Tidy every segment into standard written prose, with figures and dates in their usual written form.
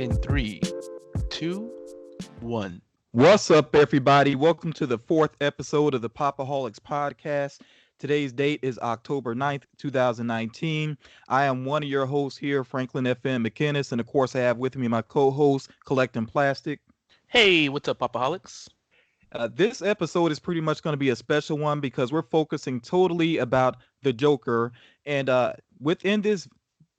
In three, two, one. What's up, everybody? Welcome to the fourth episode of the POPAHOLICS podcast. Today's date is October 9th, 2019. I am one of your hosts here, Franklyn FM McInnis, and of course, I have with me my co-host, Collecting Plastic. Hey, what's up, Popaholics? This episode is pretty much going to be a special one because we're focusing totally about the Joker. And within this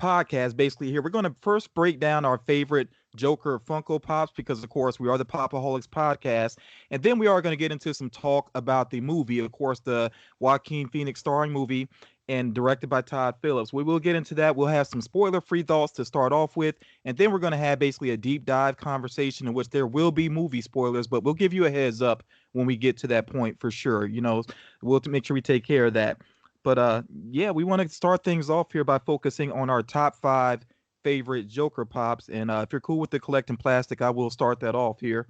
podcast, basically, here, we're going to first break down our favorite Joker Funko Pops because, of course, we are the Popaholics podcast. And then we are going to get into some talk about the movie, of course, the Joaquin Phoenix starring movie and directed by Todd Phillips. We will get into that. We'll have some spoiler-free thoughts to start off with, and then we're going to have basically a deep dive conversation in which there will be movie spoilers, but we'll give you a heads up when we get to that point for sure. You know, we'll make sure we take care of that. But yeah, we want to start things off here by focusing on our top 5 favorite Joker Pops, and if you're cool with the Collecting Plastic, I will start that off here.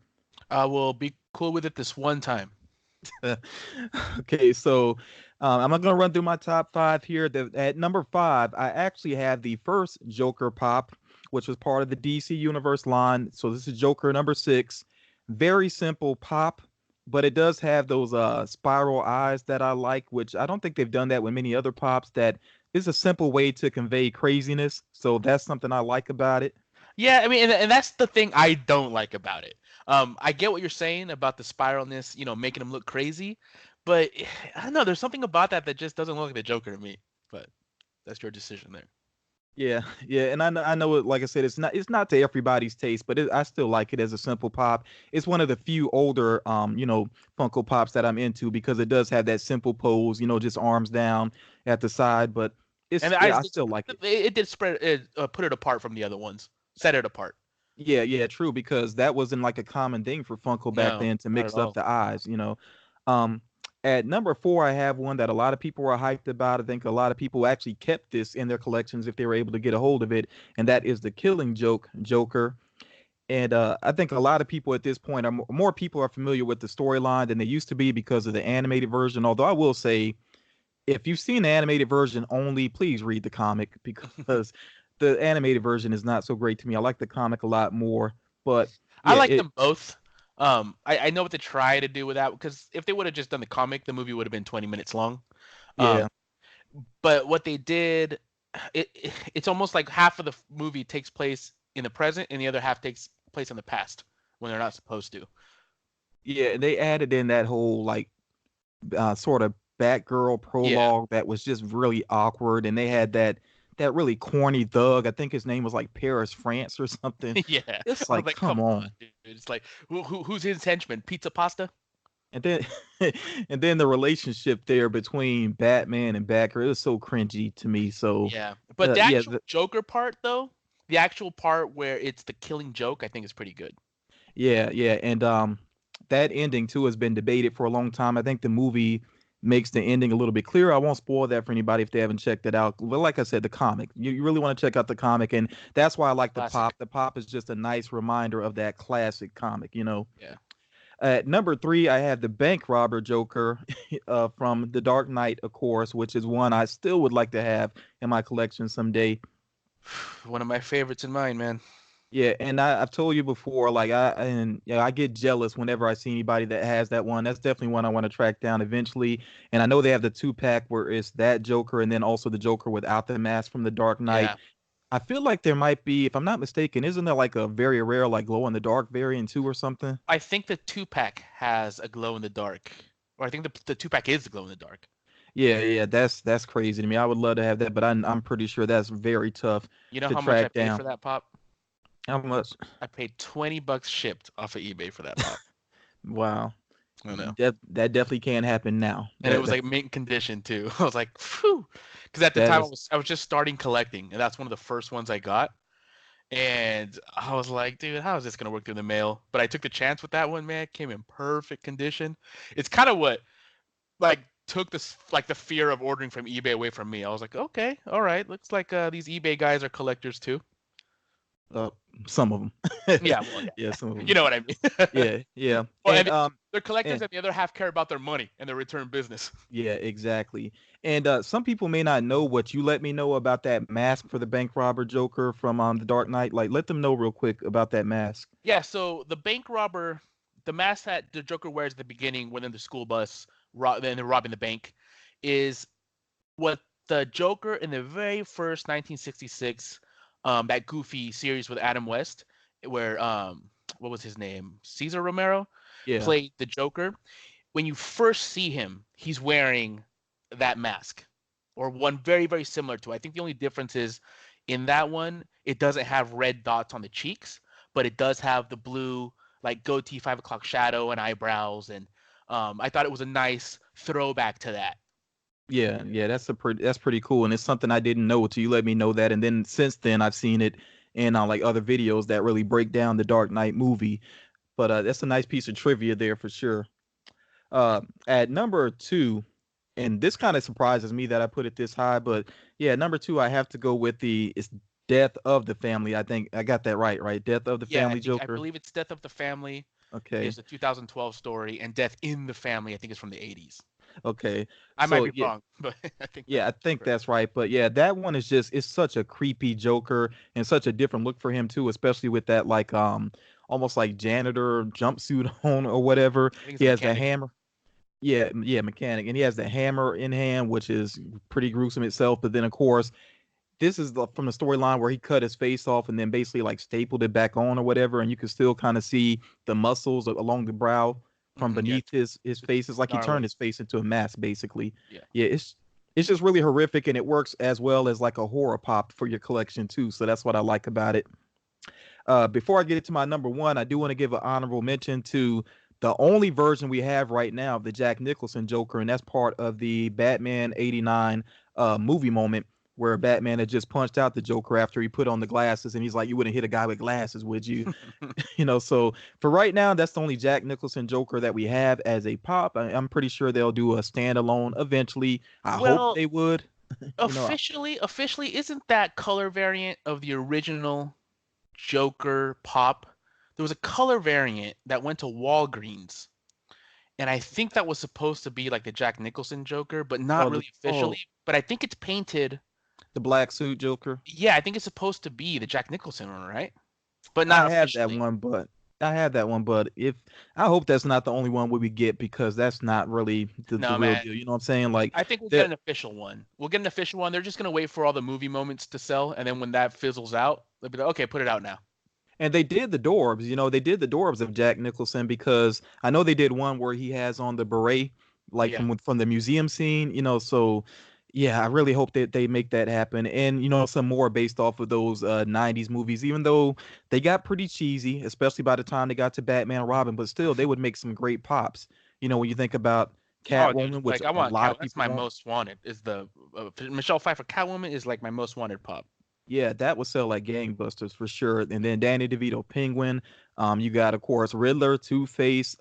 I will be cool with it this one time. Okay, so I'm not going to run through my top 5 here. At number 5, I actually have the first Joker Pop, which was part of the DC Universe line. So this is Joker number 6. Very simple pop, but it does have those spiral eyes that I like, which I don't think they've done that with many other pops. That is a simple way to convey craziness. So that's something I like about it. Yeah, I mean, and that's the thing I don't like about it. I get what you're saying about the spiralness, making him look crazy, but I don't know. There's something about that just doesn't look like the Joker to me. But that's your decision there. Yeah, yeah, and I know it. Like I said, it's not to everybody's taste, but I still like it as a simple pop. It's one of the few older, Funko Pops that I'm into because it does have that simple pose, just arms down at the side. But I still like it. It did put it apart from the other ones, set it apart. Yeah, yeah, true, because that wasn't like a common thing for Funko back No, then to not at mix up all. the eyes. Um, at number 4, I have one that a lot of people were hyped about. I think a lot of people actually kept this in their collections if they were able to get a hold of it, and that is the Killing Joke Joker. And I think a lot of people at this point more people are familiar with the storyline than they used to be because of the animated version. Although I will say, if you've seen the animated version only, please read the comic because the animated version is not so great to me. I like the comic a lot more, but I yeah, like them both. I know what to try to do with that because if they would have just done the comic, the movie would have been 20 minutes long. Um, yeah, but what they did, it's almost like half of the movie takes place in the present and the other half takes place in the past when they're not supposed to. yeah. And they added in that whole like sort of Batgirl Yeah, prologue that was just really awkward, and they had that really corny thug. I think his name was like Paris France or something. yeah. It's I was like, like, come come on, on. dude. It's like, who's his henchman? Pizza Pasta? And then and then the relationship there between Batman and Batgirl, it was so cringy to me. So Yeah. But the yeah, actual Joker part, though, the actual part where it's the killing joke, I think is pretty good. yeah, yeah, and that ending too has been debated for a long time. I think the movie makes the ending a little bit clearer. I won't spoil that for anybody if they haven't checked it out. But like I said, the comic, you really want to check out the comic, and that's why I like the Classic. pop. The pop is just a nice reminder of that classic comic. Yeah. At number 3, I have the bank robber Joker from The Dark Knight, of course, which is one I still would like to have in my collection someday. One of my favorites in mine, man. Yeah, and I've told you before, like I get jealous whenever I see anybody that has that one. That's definitely one I want to track down eventually. And I know they have the 2-pack where it's that Joker and then also the Joker without the mask from The Dark Knight. Yeah. I feel like there might be, if I'm not mistaken, isn't there like a very rare like glow in the dark variant too or something? I think the 2-pack has a glow in the dark. Or I think the 2-pack is the glow in the dark. Yeah, yeah, that's crazy to me. I would love to have that, but I'm pretty sure that's very tough You know to how much I track paid down. for that pop? How much? I paid $20 shipped off of eBay for that pop. Wow. I know. That definitely can't happen now. And it That was that, like mint condition too. I was like, phew. Because at the that time is I was just starting collecting, and that's one of the first ones I got. And I was like, dude, how is this gonna work through the mail? But I took the chance with that one, man. It came in perfect condition. It's kind of what like took this like the fear of ordering from eBay away from me. I was like, okay, all right. Looks like these eBay guys are collectors too. Uh, some of them. Yeah, well, Yeah, yeah, some of you them. know what I mean. Yeah, yeah, Well, and they're and collectors, and the other half care about their money and their return business. yeah, exactly. And some people may not know what you let me know about that mask for the bank robber Joker from The Dark Knight. Like, let them know real quick about that mask. Yeah, so the bank robber, the mask that the Joker wears at the beginning when in the school bus, then they're robbing the bank, is what the Joker in the very first 1966, that Goofy series with Adam West, where what was his name? Cesar Romero Yeah, played the Joker. When you first see him, he's wearing that mask, or one very, very similar to it. I think the only difference is in that one, it doesn't have red dots on the cheeks, but it does have the blue, like goatee, 5 o'clock shadow, and eyebrows. And I thought it was a nice throwback to that. yeah, yeah. That's pretty cool, and it's something I didn't know until you let me know that. And then since then, I've seen it in like other videos that really break down the Dark Knight movie. But that's a nice piece of trivia there for sure. At number two, and this kind of surprises me that I put it this high, but yeah, number two, I have to go with the it's Death of the Family. I think I got that right, right? Death of the Yeah, Family I Joker. believe it's Death of the Family Okay, is a 2012 story, and Death in the Family I think is from the 80s. okay. I might So be yeah, wrong, but I think yeah, I that's think correct. that's right. But yeah, that one is just it's such a creepy Joker and such a different look for him too, especially with that like almost like janitor jumpsuit on or whatever. I think it's He a has the mechanic. hammer. Yeah, yeah, mechanic, and he has the hammer in hand, which is pretty gruesome itself. But then, of course, this is from the storyline where he cut his face off and then basically like stapled it back on or whatever, and you can still kind of see the muscles along the brow from Yeah, beneath his it's face. It's like he turned gnarly. his face into a mask, basically. Yeah. Yeah, it's just really horrific, and it works as well as like a horror pop for your collection too. So that's what I like about it. Before I get into my number one, I do want to give an honorable mention to the only version we have right now of the Jack Nicholson Joker, and that's part of the Batman '89 movie moment where Batman had just punched out the Joker after he put on the glasses, and he's like, "You wouldn't hit a guy with glasses, would you?" So for right now, that's the only Jack Nicholson Joker that we have as a pop. I'm pretty sure they'll do a standalone eventually. I hope Well, they would. you know, officially, isn't that color variant of the original Joker pop? There was a color variant that went to Walgreens, and I think that was supposed to be like the Jack Nicholson Joker, but not oh, the really oh officially. But I think it's painted. the black suit Joker. Yeah, I think it's supposed to be the Jack Nicholson one, right? But I not have that officially. one, but if I hope that's not the only one we get because that's not really the No, real man. deal. You know what I'm saying? Like I think we'll get that, an official one. We'll get an official one. They're just gonna wait for all the movie moments to sell, and then when that fizzles out, they'll be like, okay, put it out now. and they did the Dorbs. They did the Dorbs of Jack Nicholson because I know they did one where he has on the beret, like Yeah. from the museum scene. So yeah, I really hope that they make that happen, and some more based off of those '90s movies. Even though they got pretty cheesy, especially by the time they got to Batman and Robin, but still they would make some great pops. When you think about Oh, dude, Catwoman, which like I a want lot Cat. of That's people my want. most wanted. Is the Michelle Pfeiffer Catwoman is like my most wanted pop. Yeah, that would sell like gangbusters for sure. And then Danny DeVito, Penguin. You got of course Riddler, Two Face.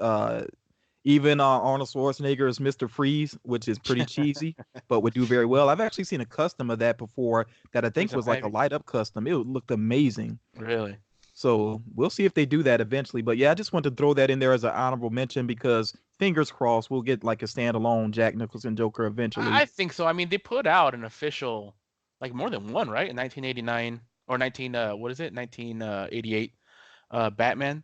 Even Arnold Schwarzenegger is Mr. Freeze, which is pretty cheesy, but would do very well. I've actually seen a custom of that before that I think Poison was like a Ivy. light up custom. It looked amazing. Really? So we'll see if they do that eventually. But yeah, I just want to throw that in there as an honorable mention because fingers crossed we'll get like a standalone Jack Nicholson Joker I eventually. think so. I mean, they put out an official, like more than one, right? In 1989 or 19, what is it? 1988, Batman.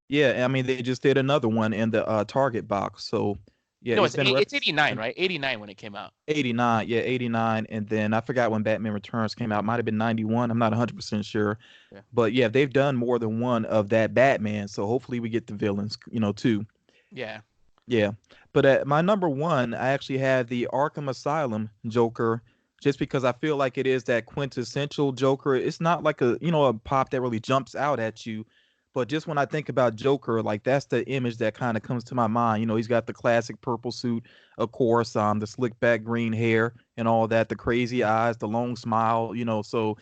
Yeah, I mean they just did another one in the Target box. So yeah, No, it's been it's 89, and right? 89 when it came out. 89, yeah, 89, and then I forgot when Batman Returns came out. Might have been 91. I'm not 100% sure. Yeah. But yeah, they've done more than one of that Batman, so hopefully we get the villains, too. Yeah. Yeah. But at my number one, I actually had the Arkham Asylum Joker just because I feel like it is that quintessential Joker. It's not like a pop that really jumps out at you, but just when I think about Joker, like that's the image that kind of comes to my mind. He's got the classic purple suit, of course, the slick back green hair and all that, the crazy eyes, the long smile. So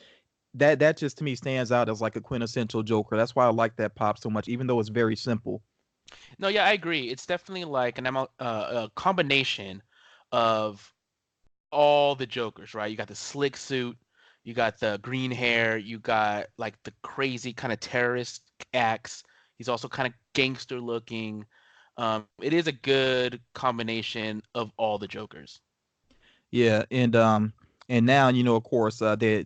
that just to me stands out as like a quintessential Joker. That's why I like that pop so much, even though it's very simple. No, yeah, I agree. It's definitely like a combination of all the Jokers, right? You got the slick suit, You got the green hair. You got like the crazy kind of terrorist acts. He's also kind of gangster looking. It is a good combination of all the Jokers. Yeah, and now of course they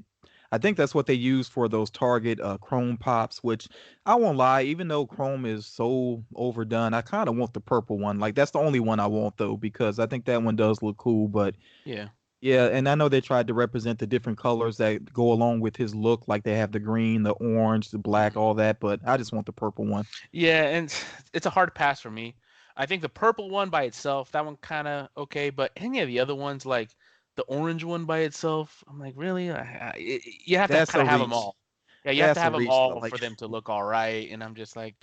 I think that's what they use for those Target Chrome pops, which I won't lie, even though Chrome is so overdone, I kind of want the purple one. Like that's the only one I want though, because I think that one does look cool. But Yeah. yeah, and I know they tried to represent the different colors that go along with his look, like they have the green, the orange, the black, Mhm. all that, but I just want the purple one. Yeah, and it's a hard pass for me. I think the purple one by itself, that one kind of okay, but any of the other ones, like the orange one by itself, I'm like, really? You have to That's kind a of have them reach. all. Yeah, you have to That's a have them reach though. all Like for them to look all right, and I'm just like,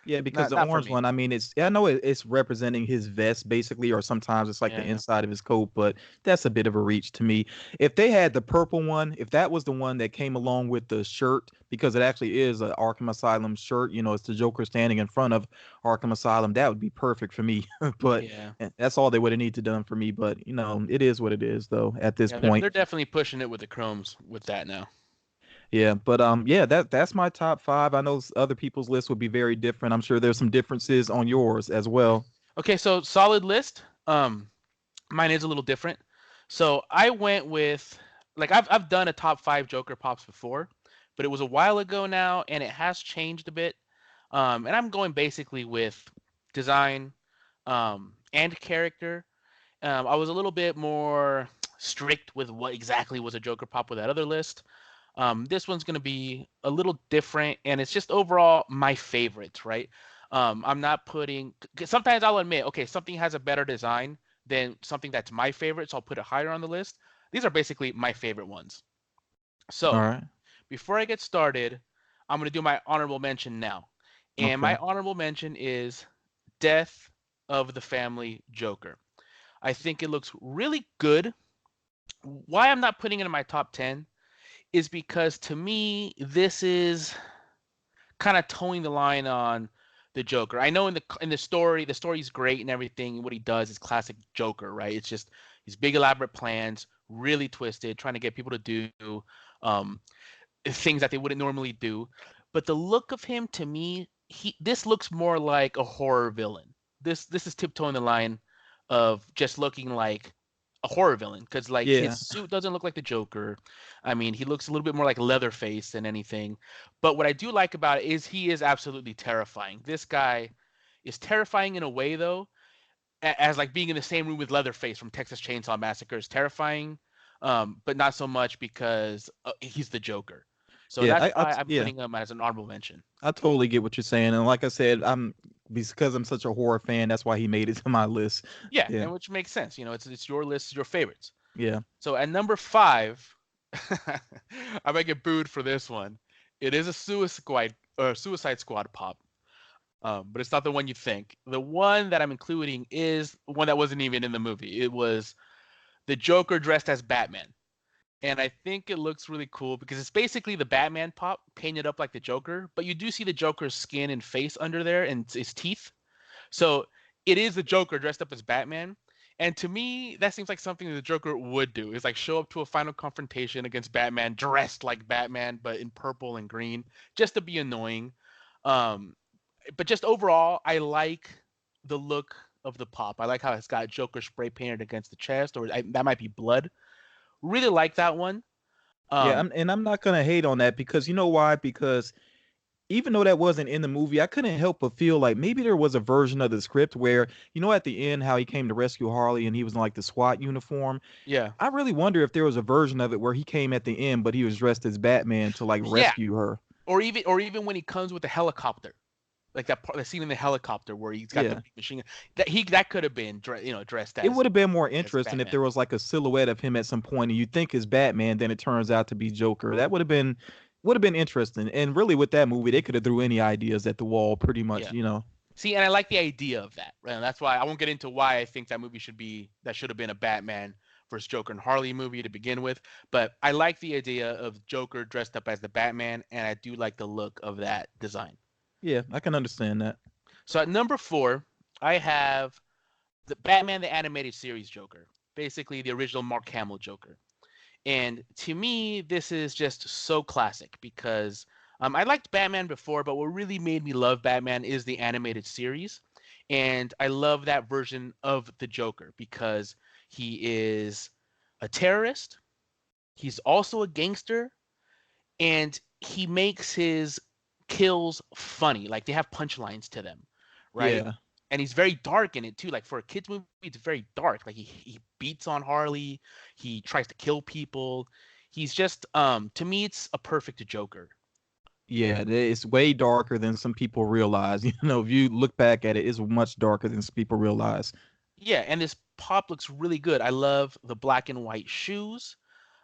yeah, because not the not for orange me. one, I mean, I know it's representing his vest basically, or sometimes it's like the Yeah. inside of his coat, but that's a bit of a reach to me. If they had the purple one, if that was the one that came along with the shirt, because it actually is a Arkham Asylum shirt, it's the Joker standing in front of Arkham Asylum, that would be perfect for me. But Yeah. that's all they would have needed to done for me. But it is what it is though at this Yeah, they're point. definitely pushing it with the chromes with that now. Yeah, but yeah, that's my top five. I know other people's lists would be very different. I'm sure there's some differences on yours as well. Okay, so solid list. Mine is a little different. So I went with like I've done a top 5 Joker pops before, but it was a while ago now and it has changed a bit. And I'm going basically with design and character. I was a little bit more strict with what exactly was a Joker pop with that other list. This one's going to be a little different, and it's just overall my favorites, right? I'm not putting. 'Cause sometimes I'll admit, okay, something has a better design than something that's my favorite, so I'll put it higher on the list. These are basically my favorite ones. All So right. before I get started, I'm going to do my honorable mention now. And my Okay. honorable mention is Death of the Family Joker. I think it looks really good. Why I'm not putting it in my top 10 is because to me, this is kind of towing the line on the Joker. I know the story's great and everything. What he does is classic Joker, right? It's just these big elaborate plans, really twisted, trying to get people to do um, things that they wouldn't normally do. But the look of him to me, he this looks more like a horror villain. This is tiptoeing the line of just looking like a horror villain because like his Yeah. suit doesn't look like the Joker. I mean, he looks a little bit more like Leatherface than anything. But what I do like about it is he is absolutely terrifying. This guy is terrifying in a way though, as like being in the same room with Leatherface from Texas Chainsaw Massacre is terrifying, but not so much because he's the Joker. So Yeah. that's why I'm Yeah. putting him as an honorable mention. I totally get what you're saying, and like I said, because I'm such a horror fan. That's why he made it to my list. Yeah, Yeah. and which makes sense. You know, it's your list, your favorites. Yeah. So at number 5, I might get booed for this one. It is a Suicide Squad pop, but it's not the one you think. The one that I'm including is one that wasn't even in the movie. It was the Joker dressed as Batman. And I think it looks really cool because it's basically the Batman pop painted up like the Joker, but you do see the Joker's skin and face under there and his teeth. So it is the Joker dressed up as Batman. And to me, that seems like something that the Joker would do. Is like show up to a final confrontation against Batman dressed like Batman, but in purple and green, just to be annoying. Um, but just overall, I like the look of the pop. I like how it's got Joker spray painted against the chest, or that might be blood. Really like that one. Yeah. Um, I'm not gonna hate on that, because you know why? Because even though that wasn't in the movie, I couldn't help but feel like maybe there was a version of the script where, at the end, how he came to rescue Harley and he was in like the SWAT uniform. yeah, I really wonder if there was a version of it where he came at the end, but he was dressed as Batman to like yeah. rescue her. Or even when he comes with the helicopter, like the scene in the helicopter where he's got the Yeah. big machine gun. That could have been dressed It would have been more as interesting if Batman. there was like a silhouette of him at some point and you think is Batman, then it turns out to be Joker. That would have been interesting. And really with that movie, they could have threw any ideas at the wall pretty Yeah. much. See, and I like the idea of that. Right? And that's why I won't get into why I think that should have been a Batman versus Joker and Harley movie to begin with. But I like the idea of Joker dressed up as the Batman, and I do like the look of that design. Yeah, I can understand that. So at number 4, I have the Batman the Animated Series Joker, basically the original Mark Hamill Joker. And to me, this is just so classic because I liked Batman before, but what really made me love Batman is the animated series. And I love that version of the Joker because he is a terrorist, he's also a gangster, and he makes his kills funny. Like they have punchlines to them, right? Yeah. And he's very dark in it too. Like for a kids movie, it's very dark. Like he beats on Harley, he tries to kill people. He's just to me it's a perfect Joker. Yeah, it's way darker than some people realize. You know, if you look back at it, it's much darker than some people realize. Yeah, and this pop looks really good. I love the black and white shoes.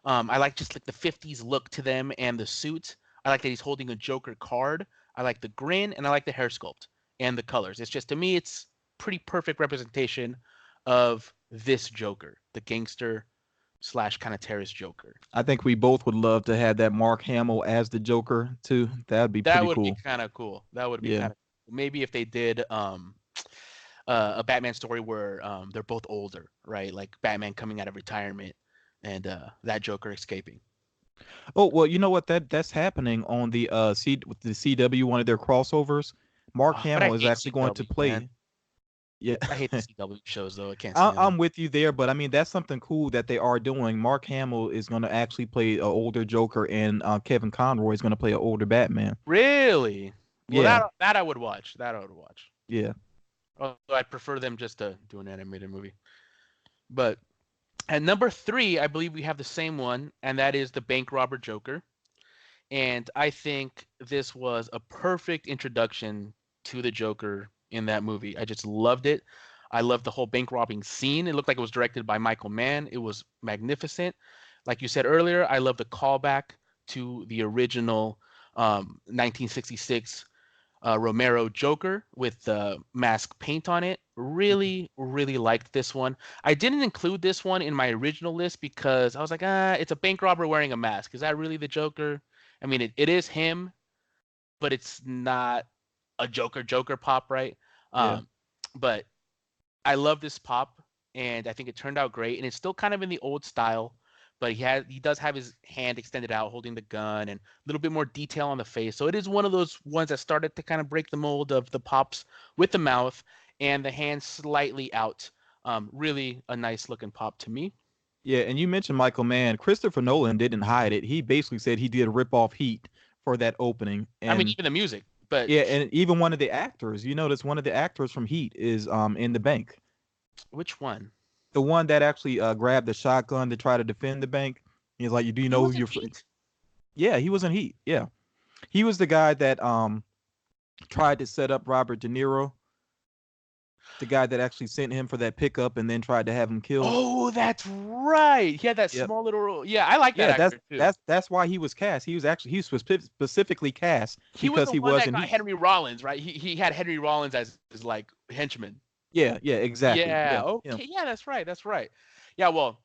I like just like the 50s look to them and the suit. I like that he's holding a Joker card. I like the grin and I like the hair sculpt and the colors. It's just to me it's pretty perfect representation of this Joker, the gangster slash kind of terrorist Joker. I think we both would love to have that Mark Hamill as the Joker too. That'd be That pretty would be cool. kind of cool. That would be Yeah. kind of maybe if they did a Batman story where they're both older, right? Like Batman coming out of retirement and that Joker escaping. Oh, well, you know what? That's happening on the C with the CW, one of their crossovers. Mark But I Hamill is hate actually going to CW, man. play. Yeah. I hate the CW shows though. I can't stand them. I'm with you there, but I mean that's something cool that they are doing. Mark Hamill is going to actually play an older Joker, and Kevin Conroy is going to play an older Batman. Really? Well, Yeah, that I would watch. That I would watch. yeah, Although I'd prefer them just to do an animated movie. But at number three, I believe we have the same one, and that is the bank robber Joker. And I think this was a perfect introduction to the Joker in that movie. I just loved it. I loved the whole bank robbing scene. It looked like it was directed by Michael Mann. It was magnificent. Like you said earlier, I love the callback to the original 1966 Romero Joker with the mask paint on it. Really, really liked this one. I didn't include this one in my original list because I was like, it's a bank robber wearing a mask. Is that really the Joker? I mean, it is him, but it's not a Joker pop, right? yeah. Um, but I love this pop, and I think it turned out great. And it's still kind of in the old style, but he does have his hand extended out, holding the gun, and a little bit more detail on the face. So it is one of those ones that started to kind of break the mold of the pops with the mouth and the hand slightly out. Really a nice looking pop to me. Yeah, and you mentioned Michael Mann. Christopher Nolan didn't hide it. He basically said he did rip off Heat for that opening, I mean, and even the music, but yeah, and even one of the actors. You notice one of the actors from Heat is in the bank. which one? The one that actually grabbed the shotgun to try to defend the bank. He's like, "Do you He know who was in you're?" Heat. Yeah, he was in Heat. Yeah, he was the guy that tried to set up Robert De Niro, the guy that actually sent him for that pickup and then tried to have him killed. Oh, that's right. He had that Yep. small little role. Yeah, I like that Yeah, that's actor too. that's that's why he was cast. He was specifically cast He was because the he one was that in got Heat. Henry Rollins, right? He had Henry Rollins as his like henchman. Yeah, yeah, exactly. Yeah. Yeah, yeah, Okay. Yeah, that's right. That's right. Yeah. Well,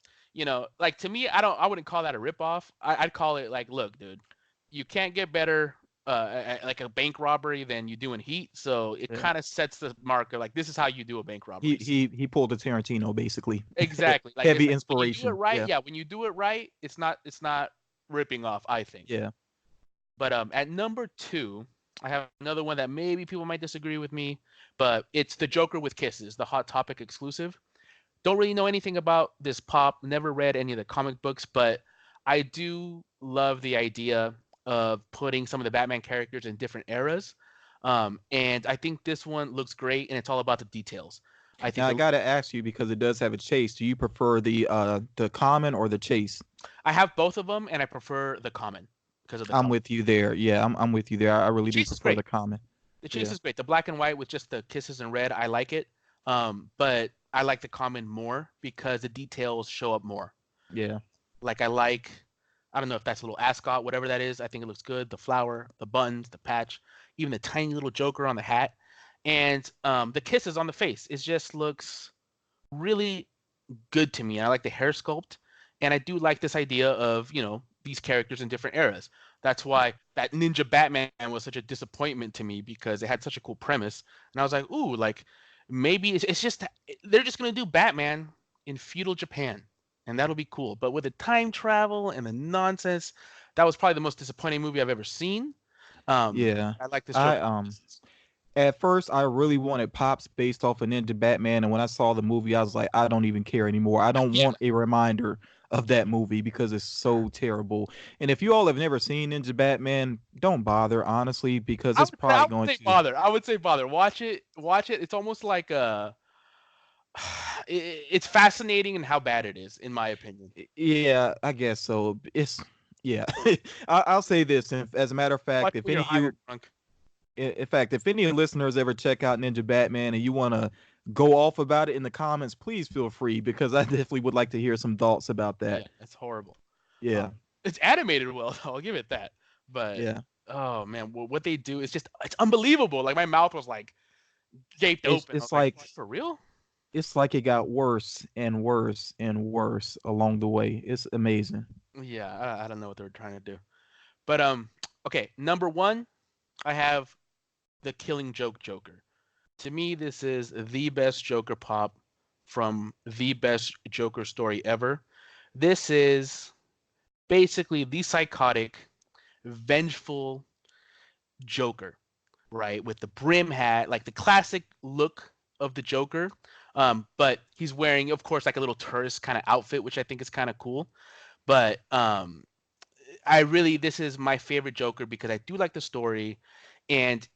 like to me, I wouldn't call that a ripoff. I'd call it like, look, dude, you can't get better at like a bank robbery than you do in Heat. So it yeah. kind of sets the marker. Like this is how you do a bank He robbery. he he pulled a Tarantino basically. Exactly. Like it's Heavy like when you do it inspiration. right. Yeah, Yeah. When you do it right, it's not ripping off. I think. yeah. But at number two, I have another one that maybe people might disagree with me, but it's the Joker with Kisses, the Hot Topic exclusive. Don't really know anything about this pop, never read any of the comic books, but I do love the idea of putting some of the Batman characters in different eras. And I think this one looks great, and it's all about the details. I think Now I gotta ask you because it does have a chase. Do you prefer the common or the chase? I have both of them, and I prefer the common because of the I'm color. with you there. Yeah, I'm with you there. I The really do chase is prefer great. the common. The chase Yeah, is great. The black and white with just the kisses in red, I like it. But I like the common more because the details show up more. yeah. Like I don't know if that's a little ascot, whatever that is. I think it looks good. The flower, the buttons, the patch, even the tiny little Joker on the hat, and the kisses on the face. It just looks really good to me. I like the hair sculpt, and I do like this idea of these characters in different eras. That's why that Ninja Batman was such a disappointment to me because it had such a cool premise, and I was like, ooh, like maybe it's just they're just gonna do Batman in feudal Japan. and that'll be cool. But with the time travel and the nonsense, that was probably the most disappointing movie I've ever seen. Yeah. I like this I Joker. At first I really wanted Pops based off of Ninja Batman, and when I saw the movie, I was like, I don't even care anymore. I don't Yeah, want a reminder of that movie because it's so terrible. And if you all have never seen Ninja Batman, don't bother, honestly, because it's I probably would going say to. bother. I would say bother. Watch it. Watch it. It's almost like it's fascinating in how bad it is, in my opinion. Yeah, I guess so. It's yeah. I'll say this, as a matter of fact, Watch it if when any you're of high or you, drunk. in fact, if any listeners ever check out Ninja Batman and you want to go off about it in the comments, please feel free because I definitely would like to hear some thoughts about Yeah, that. it's horrible. Yeah, It's animated well, though. I'll give it that. But yeah. oh man, what they do is just it's unbelievable. Like my mouth was like gaped It's open. I it's was like, like for real? it's like it got worse and worse and worse along the way. It's amazing. Yeah, I don't know what they were trying to do. But okay, number one, I have the Killing Joke Joker. To me, this is the best Joker pop from the best Joker story ever. This is basically the psychotic, vengeful Joker, right? With the brim hat, like the classic look of the Joker. But he's wearing, of course, like a little tourist kind of outfit, which I think is kind of cool. But I really, this is my favorite Joker because I do like the story, and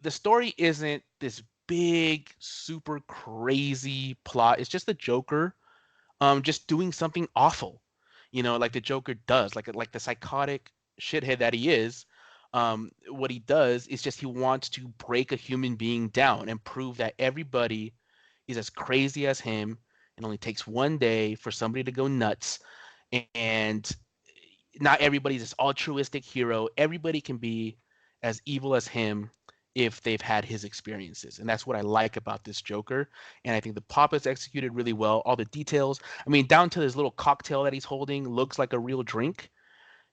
the story isn't this big, super crazy plot. It's just the Joker, just doing something awful, like the Joker does, like the psychotic shithead that he is. What he does is just he wants to break a human being down and prove that everybody is as crazy as him. It only takes one day for somebody to go nuts, and not everybody's this altruistic hero. Everybody can be as evil as him if they've had his experiences. And that's what I like about this Joker. And I think the pop is executed really well. All the details, I mean, down to his little cocktail that he's holding looks like a real drink.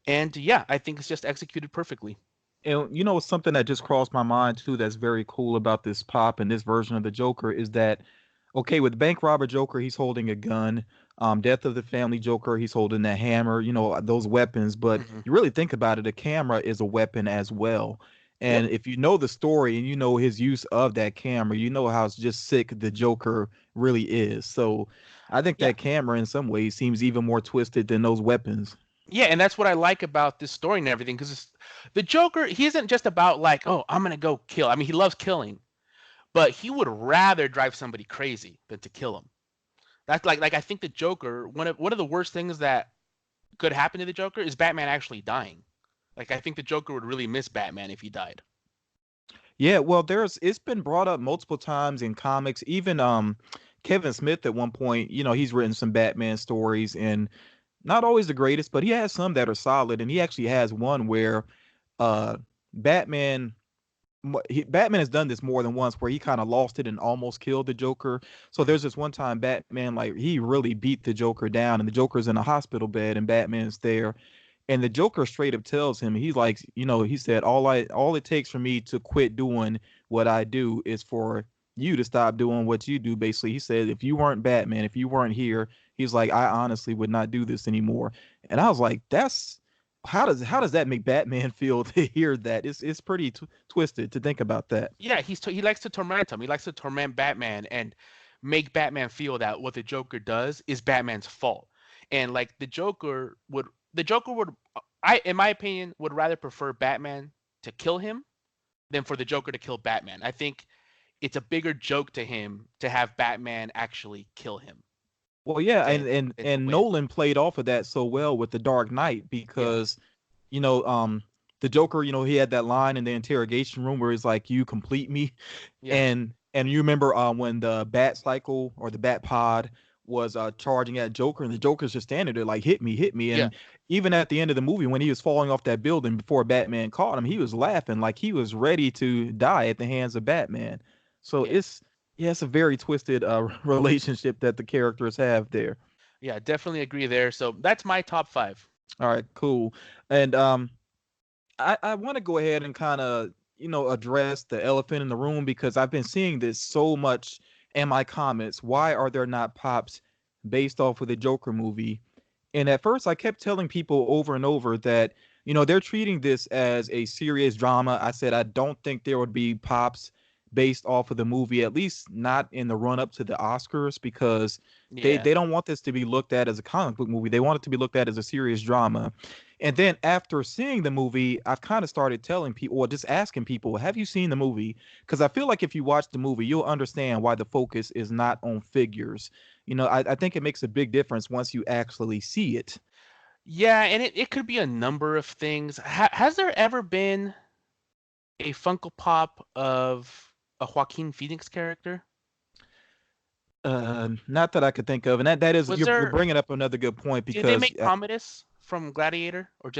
And yeah, I think it's just executed perfectly. And something that just crossed my mind too that's very cool about this pop and this version of the Joker is that okay, with bank robber Joker, he's holding a gun. Death of the Family Joker, he's holding that hammer, those weapons. But Hmm. you really think about it, a camera is a weapon as well. Yep. And if you know the story and you know his use of that camera, you know how just sick the Joker really is. So I think Yeah. that camera in some ways seems even more twisted than those weapons. Yeah, and that's what I like about this story and everything because the Joker, he isn't just about like, oh, I'm gonna go kill. I mean, he loves killing, but he would rather drive somebody crazy than to kill him. That's like I think the Joker, one of the worst things that could happen to the Joker is Batman actually dying. Like I think the Joker would really miss Batman if he died. Yeah, well, it's been brought up multiple times in comics. Even Kevin Smith at one point, he's written some Batman stories and not always the greatest, but he has some that are solid. And he actually has one where uh Batman Batman has done this more than once where he kind of lost it and almost killed the Joker. So Mhm. there's this one time Batman like he really beat the Joker down and the Joker's in a hospital bed and Batman's there and the Joker straight up tells him, he's like, he said, all it takes for me to quit doing what I do is for you to stop doing what you do. Basically, he said, if you weren't Batman, if you weren't here, he's like, I honestly would not do this anymore. And I was like, that's how does that make Batman feel to hear that? It's pretty twisted to think about that. Yeah, he likes to torment him. He likes to torment Batman and make Batman feel that what the Joker does is Batman's fault. And like the Joker would I in my opinion would rather prefer Batman to kill him than for the Joker to kill Batman. I think it's a bigger joke to him to have Batman actually kill him Well, yeah, than and to and win. Nolan played off of that so well with The Dark Knight Yeah. because you know, the Joker, he had that line in the interrogation room where he's like, "You complete me," Yeah. and you remember when the Bat Cycle or the Bat Pod was charging at Joker, and the Joker's just standing there like, hit me," Yeah. and even at the end of the movie when he was falling off that building before Batman caught him, he was laughing like he was ready to die at the hands of Batman. So Yeah. it's a very twisted relationship that the characters have there. Yeah, definitely agree there. So that's my top 5. All right, cool. And I want to go ahead and kind of, address the elephant in the room because I've been seeing this so much in my comments. Why are there not pops based off of the Joker movie. And at first, I kept telling people over and over that, they're treating this as a serious drama. I said, I don't think there would be pops based off of the movie, at least not in the run up to the Oscars, because Yeah. they don't want this to be looked at as a comic book movie. They want it to be looked at as a serious drama. And then after seeing the movie, I've kind of started telling people, or just asking people, have you seen the movie? Because I feel like if you watch the movie, you'll understand why the focus is not on figures. I think it makes a big difference once you actually see it. Yeah, and it could be a number of things. Has there ever been a Funko Pop of a Joaquin Phoenix character? Not that I could think of, and that is Was you're there? bringing up another good point Did they because make Commodus from Gladiator, or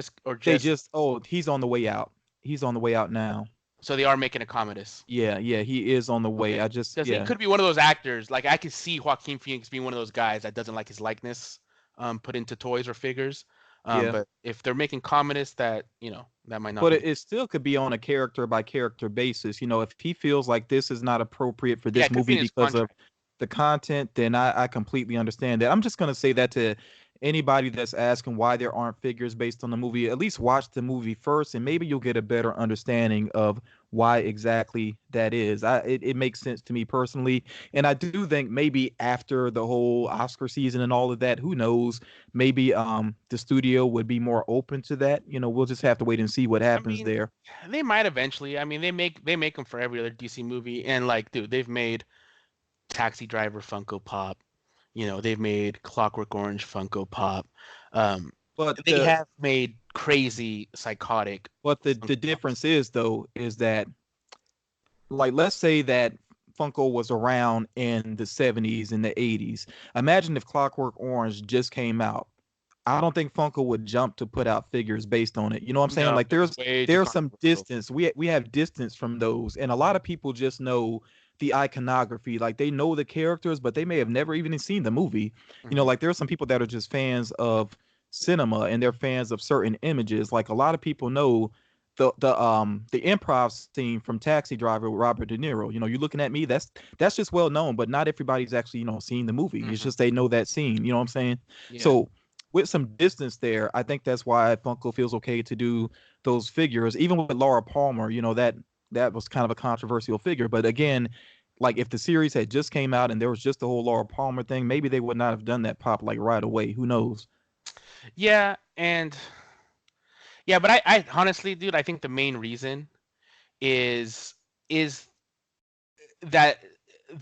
they just? just he's on the way out. He's on the way out now. So they are making a Commodus. Yeah, he is on the way. Okay, I just because he yeah could be one of those actors. Like I could see Joaquin Phoenix being one of those guys that doesn't like his likeness put into toys or figures. yeah. But if they're making Commodus, that might not But be it, the. it still could be on a character by character basis. If he feels like this is not appropriate for Yeah, this it could be movie in his because of contract. the content, then I completely understand that. I'm just gonna say that to anybody that's asking why there aren't figures based on the movie. At least watch the movie first, and maybe you'll get a better understanding of why exactly that is. It makes sense to me personally, and I do think maybe after the whole Oscar season and all of that, who knows? Maybe the studio would be more open to that. We'll just have to wait and see what I happens mean, there. they might eventually. I mean, they make them for every other DC movie, and like, dude, they've made Taxi Driver Funko Pop. They've made Clockwork Orange Funko Pop. Um, But they the have made crazy, psychotic the Funko Pops. difference is though is that, like, let's say that Funko was around in the 70s and the 80s. Imagine if Clockwork Orange just came out. I don't think Funko would jump to put out figures based on it. You know what I'm saying? No, Like it was there's way too there's some controversial. distance. We have distance from those, and a lot of people just know the iconography. Like they know the characters, but they may have never even seen the movie. Hmm. Like there's some people that are just fans of cinema and they're fans of certain images. Like a lot of people know the improv scene from Taxi Driver with Robert De Niro. You're looking at me. That's just well known, but not everybody's actually seen the movie. It's Hmm. just they know that scene. You know what I'm saying? Yeah. So with some distance there, I think that's why Funko feels okay to do those figures. Even with Laura Palmer, that was kind of a controversial figure. But again, like if the series had just came out and there was just the whole Laura Palmer thing, maybe they would not have done that pop like right away. Who knows? Yeah, and yeah, but I honestly, dude, I think the main reason is is that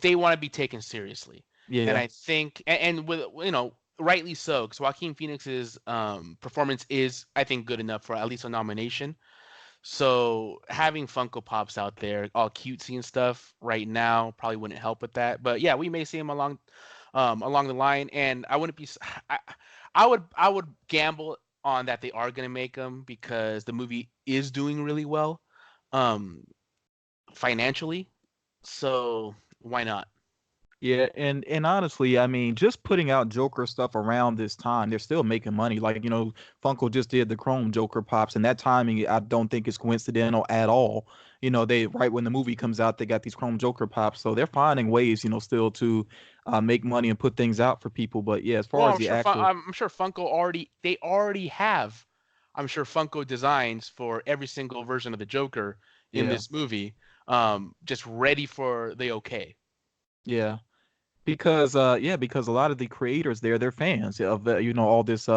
they want to be taken seriously, and Yeah, I think, and with rightly so, because Joaquin Phoenix's performance is, I think, good enough for at least a nomination. So having Funko Pops out there, all cutesy and stuff, right now probably wouldn't help with that. But yeah, we may see him along the line, and I wouldn't be. I, I would gamble on that they are gonna make them because the movie is doing really well, um, financially. So why not? yeah, and honestly, I mean, just putting out Joker stuff around this time, they're still making money. Like, Funko just did the Chrome Joker pops, and that timing I don't think is coincidental at all. They right when the movie comes out, they got these Chrome Joker pops, so they're finding ways, still to make money and put things out for people. But yeah, as Well, far as the actual, I'm sure Funko already have, I'm sure Funko designs for every single version of the Joker in yeah, this movie, just ready for the okay. yeah. Because a lot of the creators there, they're fans of all this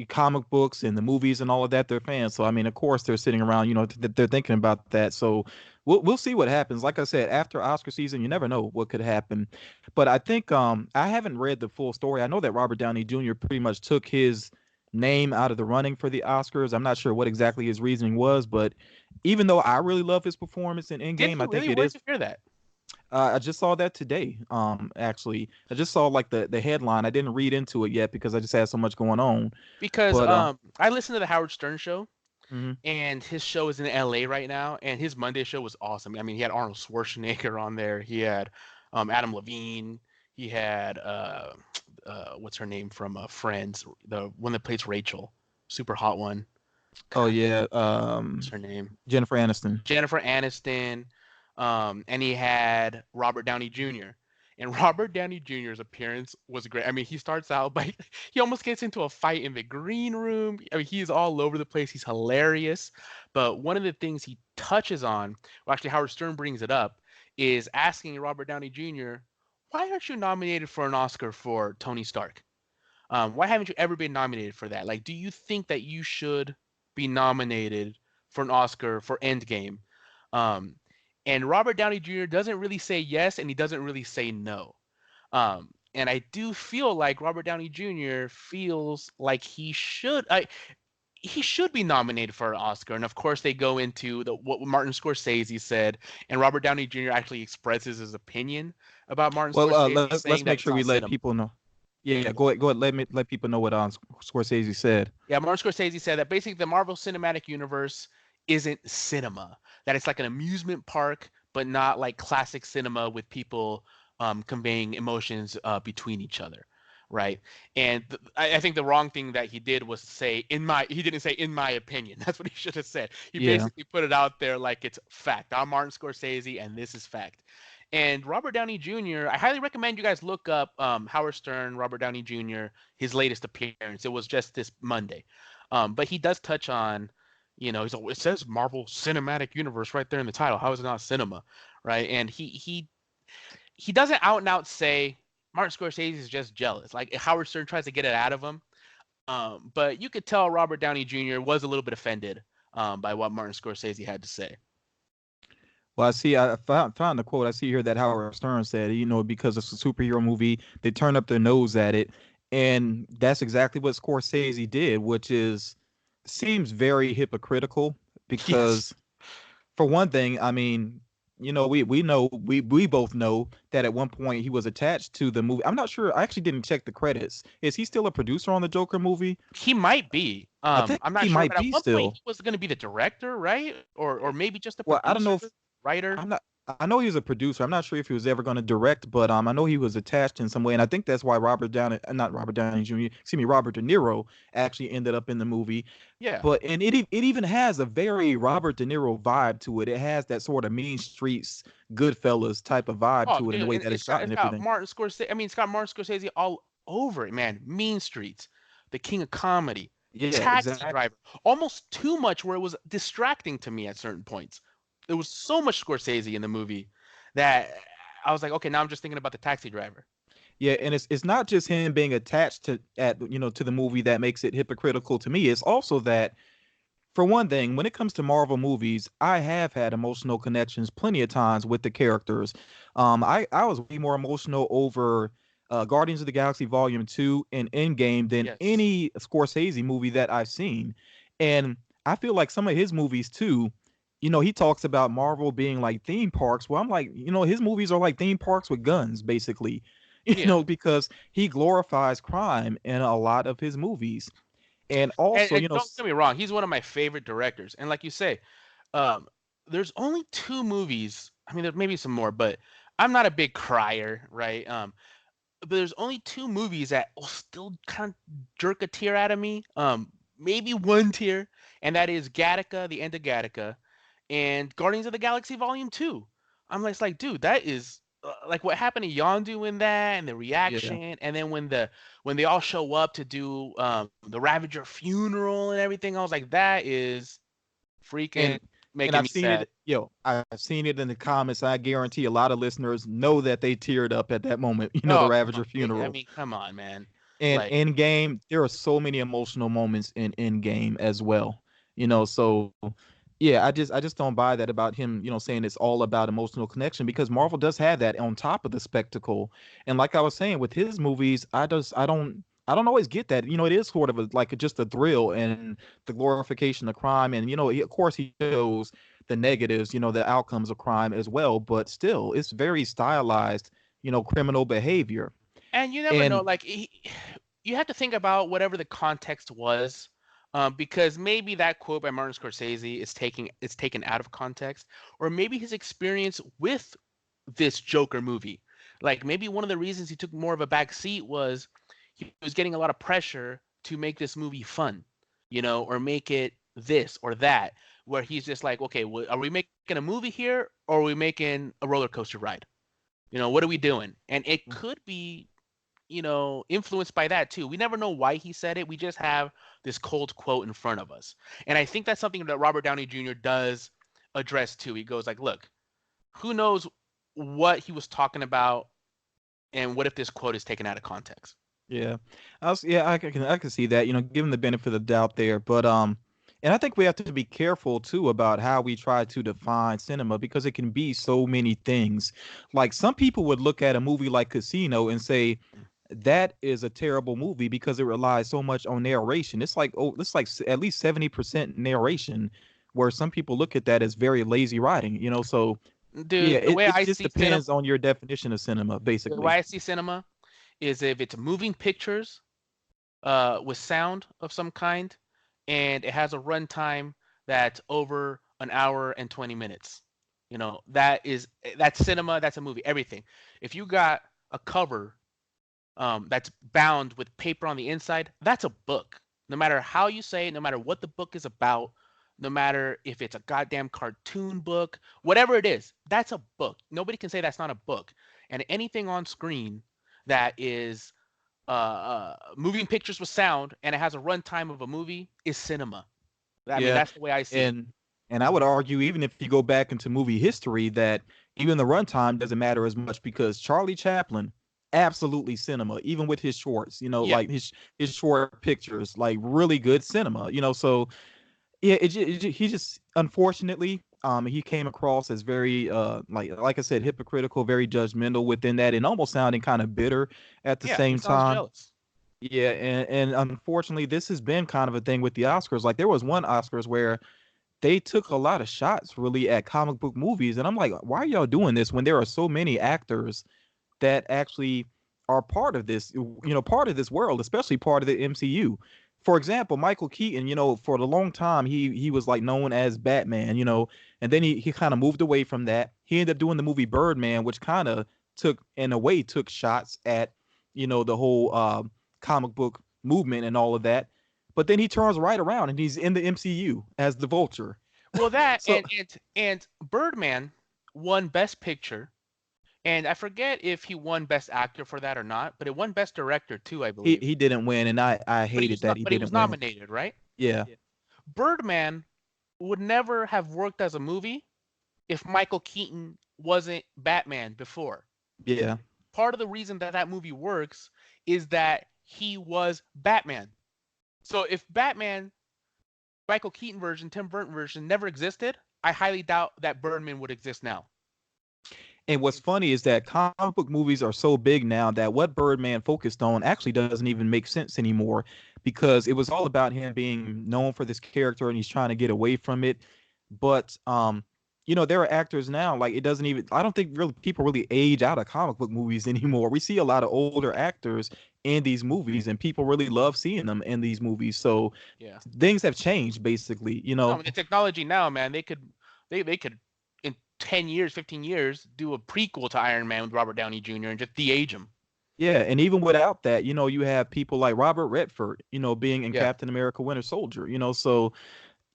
comic books and the movies and all of that. They're fans, so I mean, of course, they're sitting around. They're thinking about that. So we'll see what happens. Like I said, after Oscar season, you never know what could happen. But I think I haven't read the full story. I know that Robert Downey Jr. pretty much took his name out of the running for the Oscars. I'm not sure what exactly his reasoning was, but even though I really love his performance in Did Endgame, he I think really? it Where'd is. you hear that? I just saw that today. Actually, I just saw like the headline. I didn't read into it yet because I just had so much going on. Because But I listened to the Howard Stern show, mhm. and his show is in LA right now, and his Monday show was awesome. I mean, he had Arnold Schwarzenegger on there. He had Adam Levine. He had what's her name from Friends, the one that plays Rachel, super hot one. Oh God, yeah, what's her name? Jennifer Aniston. Jennifer Aniston. And he had Robert Downey Jr. And Robert Downey Jr.'s appearance was great. I mean, he starts out by he almost gets into a fight in the green room. I mean, he's all over the place. He's hilarious. But one of the things he touches on, well, actually Howard Stern brings it up, is asking Robert Downey Jr., why aren't you nominated for an Oscar for Tony Stark? Why haven't you ever been nominated for that? Like, do you think that you should be nominated for an Oscar for Endgame? Um, and Robert Downey Jr. doesn't really say yes, and he doesn't really say no. And I do feel like Robert Downey Jr. feels like he should be nominated for an Oscar. And of course, they go into what Martin Scorsese said, and Robert Downey Jr. actually expresses his opinion about Martin Well, Scorsese, let's saying that make it's sure not we let cinema. people know. Yeah, go ahead. Let people know what Scorsese said. Yeah, Martin Scorsese said that basically the Marvel Cinematic Universe isn't cinema. That it's like an amusement park, but not like classic cinema with people conveying emotions between each other, right? And I think the wrong thing that he did was say he didn't say in my opinion. That's what he should have said. He Yeah. basically put it out there like it's fact. I'm Martin Scorsese, and this is fact. And Robert Downey Jr., I highly recommend you guys look up Howard Stern, Robert Downey Jr., his latest appearance. It was just this Monday. But he does touch on, he's it says Marvel Cinematic Universe right there in the title. How is it not cinema, right? And he doesn't out and out say Martin Scorsese is just jealous. Like Howard Stern tries to get it out of him. But you could tell Robert Downey Jr. was a little bit offended by what Martin Scorsese had to say. Well, I see. I found the quote. I see here that Howard Stern said, because it's a superhero movie, they turn up their nose at it, and that's exactly what Scorsese did, which is seems very hypocritical. Yes. Because, for one thing, I mean, we both know that at one point he was attached to the movie. I'm not sure. I actually didn't check the credits. Is he still a producer on the Joker movie? He might be. I think I'm he not sure, might but at be one point still. he was going to be the director, right? Or maybe just a Well, I don't know producer, if writer. I'm not. I know he was a producer. I'm not sure if he was ever going to direct, but I know he was attached in some way, and I think that's why not Robert Downey Jr. Excuse me, Robert De Niro actually ended up in the movie. Yeah. But it even has a very Robert De Niro vibe to it. It has that sort of Mean Streets, Goodfellas type of vibe Oh, to it, in the dude, way and that it's shot it's and got everything. Martin Scorsese. I mean, it's got Martin Scorsese all over it, man. Mean Streets, The King of Comedy, Yeah, Taxi exactly. Driver. Almost too much, where it was distracting to me at certain points. There was so much Scorsese in the movie that I was like, okay, now I'm just thinking about the Taxi Driver. Yeah, and it's not just him being attached to the movie that makes it hypocritical to me. It's also that, for one thing, when it comes to Marvel movies, I have had emotional connections plenty of times with the characters. I was way more emotional over Guardians of the Galaxy Volume 2 and Endgame than Yes. any Scorsese movie that I've seen. And I feel like some of his movies too, he talks about Marvel being like theme parks. Well, I'm like, his movies are like theme parks with guns, basically. Yeah. Because he glorifies crime in a lot of his movies. And also, And don't get me wrong, he's one of my favorite directors. And like you say, um, there's only two movies. I mean, there may be some more, but I'm not a big crier, right? But there's only two movies that will still kind of jerk a tear out of me. Maybe one tear, and that is Gattaca, the end of Gattaca, and Guardians of the Galaxy Volume 2. I'm like, it's like, dude, that is like what happened to Yondu in that, and the yeah. reaction, and then when they all show up to do the Ravager funeral and everything, I was like, that is freaking and and making I've me seen sad. it, I've seen it in the comments. I guarantee a lot of listeners know that they teared up at that moment, the Oh, come Ravager on. I funeral. mean, come on, man. And Like, Endgame, there are so many emotional moments in Endgame as well. So yeah, I just don't buy that about him, saying it's all about emotional connection, because Marvel does have that on top of the spectacle. And like I was saying, with his movies, I don't always get that. It is sort of just a thrill and the glorification of crime, and of course he shows the negatives, the outcomes of crime as well, but still it's very stylized, criminal behavior. and you never know. And Like, you have to think about whatever the context was, because maybe that quote by Martin Scorsese is taken out of context, or maybe his experience with this Joker movie. Like maybe one of the reasons he took more of a back seat was he was getting a lot of pressure to make this movie fun, or make it this or that. Where he's just like, okay, well, are we making a movie here, or are we making a roller coaster ride? What are we doing? And it could be, influenced by that too. We never know why he said it. We just have this cold quote in front of us. And I think that's something that Robert Downey Jr. does address too. He goes like, look, who knows what he was talking about, and what if this quote is taken out of context? Yeah, I can see that. Given the benefit of the doubt there, but and I think we have to be careful too about how we try to define cinema because it can be so many things. Like some people would look at a movie like Casino and say that is a terrible movie because it relies so much on narration. It's like at least 70% narration, where some people look at that as very lazy writing. So yeah, Dude, it just depends on your definition of cinema, the way basically. I see cinema is if it's moving pictures with sound of some kind, and it has a runtime that's over an hour and 20 minutes. That's cinema. That's a movie. Everything. If you got a cover that's bound with paper on the inside, that's a book. No matter how you say it, no matter what the book is about, no matter if it's a goddamn cartoon book, whatever it is, that's a book. Nobody can say that's not a book. And anything on screen that is moving pictures with sound and it has a runtime of a movie is cinema. I mean, Yeah, that's the way I see it. and I would argue even if you go back into movie history that even the runtime doesn't matter as much because Charlie Chaplin absolutely cinema even with his shorts, Yeah, like his short pictures, like really good cinema, so yeah, he just unfortunately he came across as very like I said hypocritical, very judgmental within that and almost sounding kind of bitter at the yeah, he same sounds time. jealous. Yeah, and unfortunately, this has been kind of a thing with the Oscars. Like there was one Oscars where they took a lot of shots really at comic book movies, and I'm like, why are y'all doing this when there are so many actors that actually are part of this, part of this world, especially part of the MCU. For example, Michael Keaton, for a long time he was like known as Batman, and then he kind of moved away from that. He ended up doing the movie Birdman, which kind of took shots at, the whole comic book movement and all of that. But then he turns right around and he's in the MCU as the Vulture. Well, that So and Birdman won Best Picture, and I forget if he won Best Actor for that or not, but it won Best Director too, I he believe. he didn't win, and I But he hated was that not. he But he was didn't win. nominated, right? Yeah, Birdman would never have worked as a movie if Michael Keaton wasn't Batman before. yeah. Part of the reason that that movie works is that he was Batman. So if Batman, Michael Keaton version, Tim Burton version never existed, I highly doubt that Birdman would exist now. And what's funny is that comic book movies are so big now that what Birdman focused on actually doesn't even make sense anymore because it was all about him being known for this character and he's trying to get away from it. But there are actors now like it doesn't even I don't think really people really age out of comic book movies anymore. We see a lot of older actors in these movies and people really love seeing them in these movies. So Yeah. things have changed basically. No, with the technology now, man, they could in 10 years, 15 years do a prequel to Iron Man with Robert Downey Jr. and just de-age him. Yeah, and even without that, you have people like Robert Redford, being in Yeah. Captain America Winter Soldier, so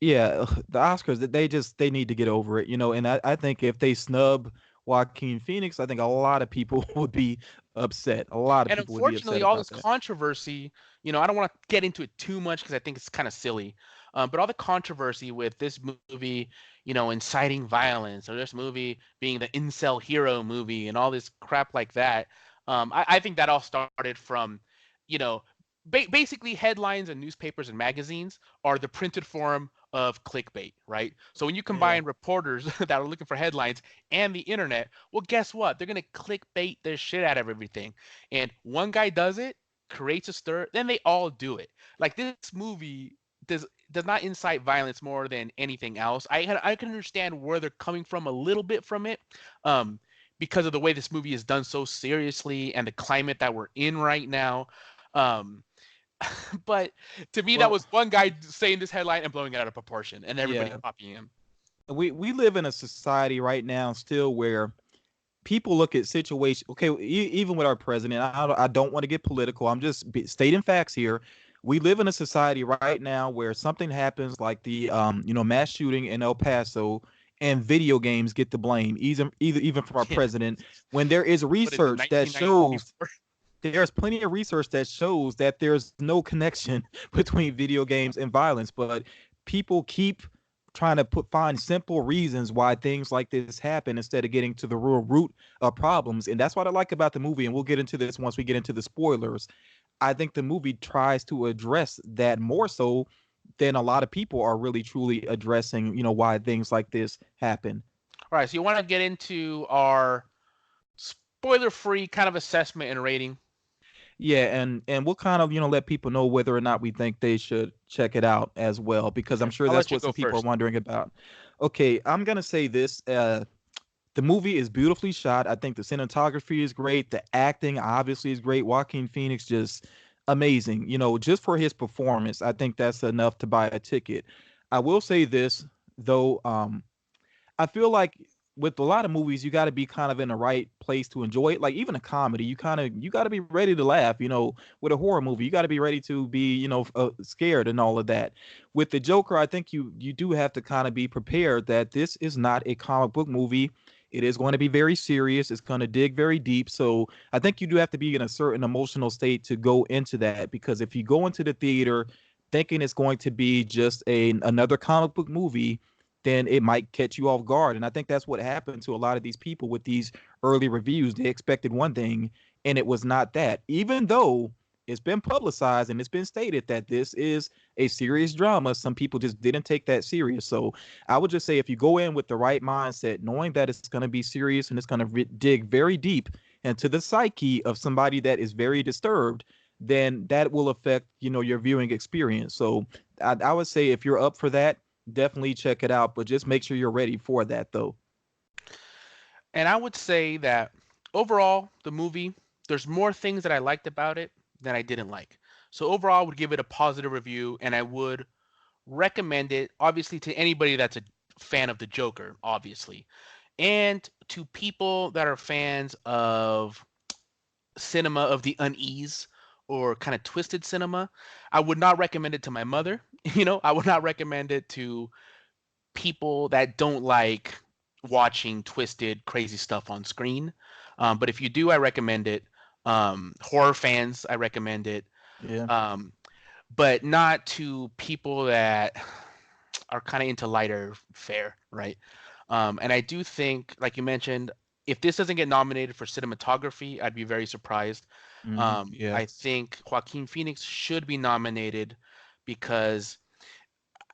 yeah, the Oscars they need to get over it. And I think if they snub Joaquin Phoenix, I think a lot of people would be upset. A lot of And people would be unfortunately, upset all about this that. controversy, I don't want to get into it too much because I think it's kind of silly. But all the controversy with this movie, inciting violence, or this movie being the incel hero movie, and all this crap like that, I think that all started from, you know, basically headlines and newspapers and magazines are the printed form of clickbait, right? So when you Yeah. combine reporters that are looking for headlines and the internet, well, guess what? They're gonna clickbait their shit out of everything. And one guy does it, creates a stir, then they all do it. Like this movie does not incite violence more than anything else. I can understand where they're coming from a little bit from it, um, because of the way this movie is done so seriously and the climate that we're in right now. Um, but to me, that Well, was one guy saying this headline and blowing it out of proportion, and everybody yeah. copying him. We live in a society right now still where people look at situations. Okay, even with our president, I don't want to get political. I'm just stating facts here. We live in a society right now where something happens like the mass shooting in El Paso, and video games get the blame, even from our Yeah. president, when there is What is it, research that shows 1994? there's plenty of research that shows that there's no connection between video games and violence, but people keep trying to find simple reasons why things like this happen instead of getting to the real root of problems. And that's what I like about the movie. And we'll get into this once we get into the spoilers. I think the movie tries to address that more so than a lot of people are really truly addressing, why things like this happen. All right, so you want to get into our spoiler-free kind of assessment and rating? Yeah, and we'll kind of, let people know whether or not we think they should check it out as well, because I'm Okay, sure I'll that's let you what go some people are first. wondering about. Okay, I'm gonna say this. The movie is beautifully shot. I think the cinematography is great. The acting obviously is great. Joaquin Phoenix just amazing. Just for his performance, I think that's enough to buy a ticket. I will say this though. I feel like with a lot of movies, you got to be kind of in the right place to enjoy it. Like even a comedy, you got to be ready to laugh. With a horror movie, you got to be ready to be scared and all of that. With the Joker, I think you do have to kind of be prepared that this is not a comic book movie. It is going to be very serious. It's going to dig very deep. So I think you do have to be in a certain emotional state to go into that, because if you go into the theater thinking it's going to be just another comic book movie, then it might catch you off guard. And I think that's what happened to a lot of these people with these early reviews. They expected one thing and it was not that, even though it's been publicized and it's been stated that this is a serious drama. Some people just didn't take that serious. So I would just say if you go in with the right mindset, knowing that it's going to be serious and it's going to dig very deep into the psyche of somebody that is very disturbed, then that will affect, your viewing experience. So I would say if you're up for that, definitely check it out, but just make sure you're ready for that though. And I would say that overall, the movie, there's more things that I liked about it than I didn't like. So overall, I would give it a positive review, and I would recommend it, obviously, to anybody that's a fan of the Joker, obviously, and to people that are fans of cinema of the unease or kind of twisted cinema. I would not recommend it to my mother. I would not recommend it to people that don't like watching twisted, crazy stuff on screen. But if you do, I recommend it. Horror fans, I recommend it. Yeah. Um, but not to people that are kind of into lighter fare, right? And I do think, like you mentioned, if this doesn't get nominated for cinematography, I'd be very surprised. Yeah. I think Joaquin Phoenix should be nominated because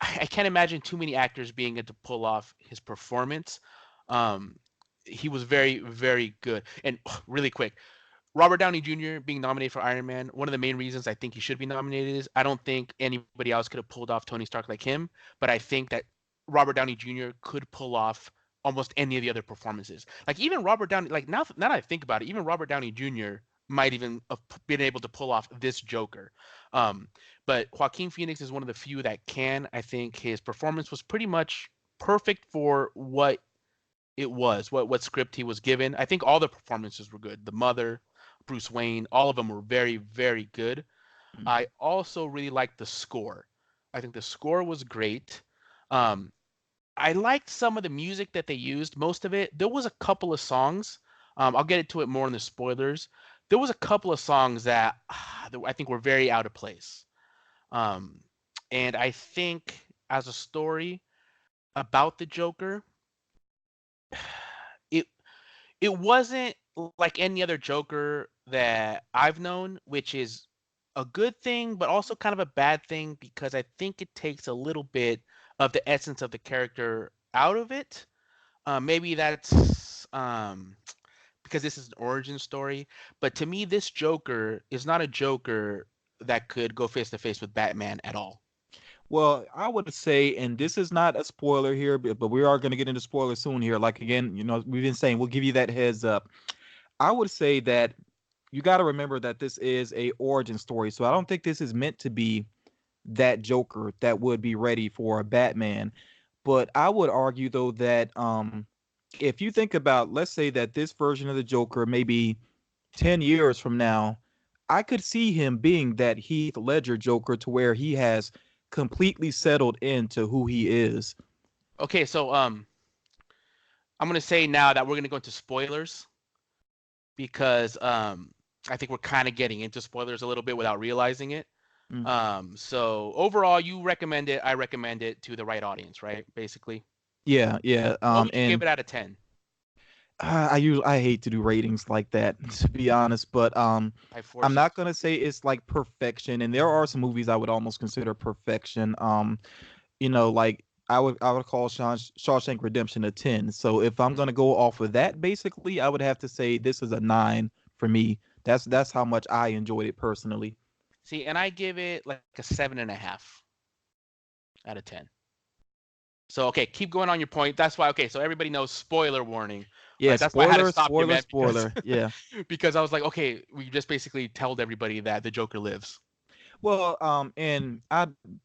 I can't imagine too many actors being able to pull off his performance. Um, he was very, very good. And really quick, Robert Downey Jr. being nominated for Iron Man, one of the main reasons I think he should be nominated is I don't think anybody else could have pulled off Tony Stark like him, but I think that Robert Downey Jr. could pull off almost any of the other performances. Like even Robert Downey, like now that I think about it, even Robert Downey Jr. might even have been able to pull off this Joker. Um, but Joaquin Phoenix is one of the few that can. I think his performance was pretty much perfect for what it was, what script he was given. I think all the performances were good. The mother, Bruce Wayne, all of them were very, very good. Mm. I also really liked the score. I think the score was great. Um, I liked some of the music that they used, most of it. There was a couple of songs. I'll get into it more in the spoilers. There was a couple of songs that I think were very out of place. Um, and I think as a story about the Joker, it it wasn't like any other Joker that I've known, which is a good thing, but also kind of a bad thing because I think it takes a little bit of the essence of the character out of it. Maybe that's because this is an origin story, but to me, this Joker is not a Joker that could go face to face with Batman at all. Well, I would say, and this is not a spoiler here, but we are going to get into spoilers soon here. Like again, we've been saying we'll give you that heads up. I would say that you got to remember that this is a origin story, so I don't think this is meant to be that Joker that would be ready for a Batman. But I would argue though that if you think about, let's say that this version of the Joker, maybe 10 years from now, I could see him being that Heath Ledger Joker to where he has completely settled into who he is. Okay, so I'm gonna say now that we're gonna go into spoilers because I think we're kind of getting into spoilers a little bit without realizing it. Mm. So overall, you recommend it. I recommend it to the right audience, right? Basically. Yeah, yeah. What would you give And it out of 10? I hate to do ratings like that, to be honest, but I I'm force you. not gonna say it's like perfection. And there are some movies I would almost consider perfection. Like I would call Shawshank Redemption a 10. So if I'm gonna go off of that, basically, I would have to say this is a 9 for me. That's how much I enjoyed it personally. See, and I give it like a 7.5 out of 10. So okay, keep going on your point. That's why. Okay, so everybody knows spoiler warning, Yeah, right? That's why I had to spoiler, stop you, spoiler, man, because spoiler. Yeah. because I was like, okay, we just basically told everybody that the Joker lives. Well, and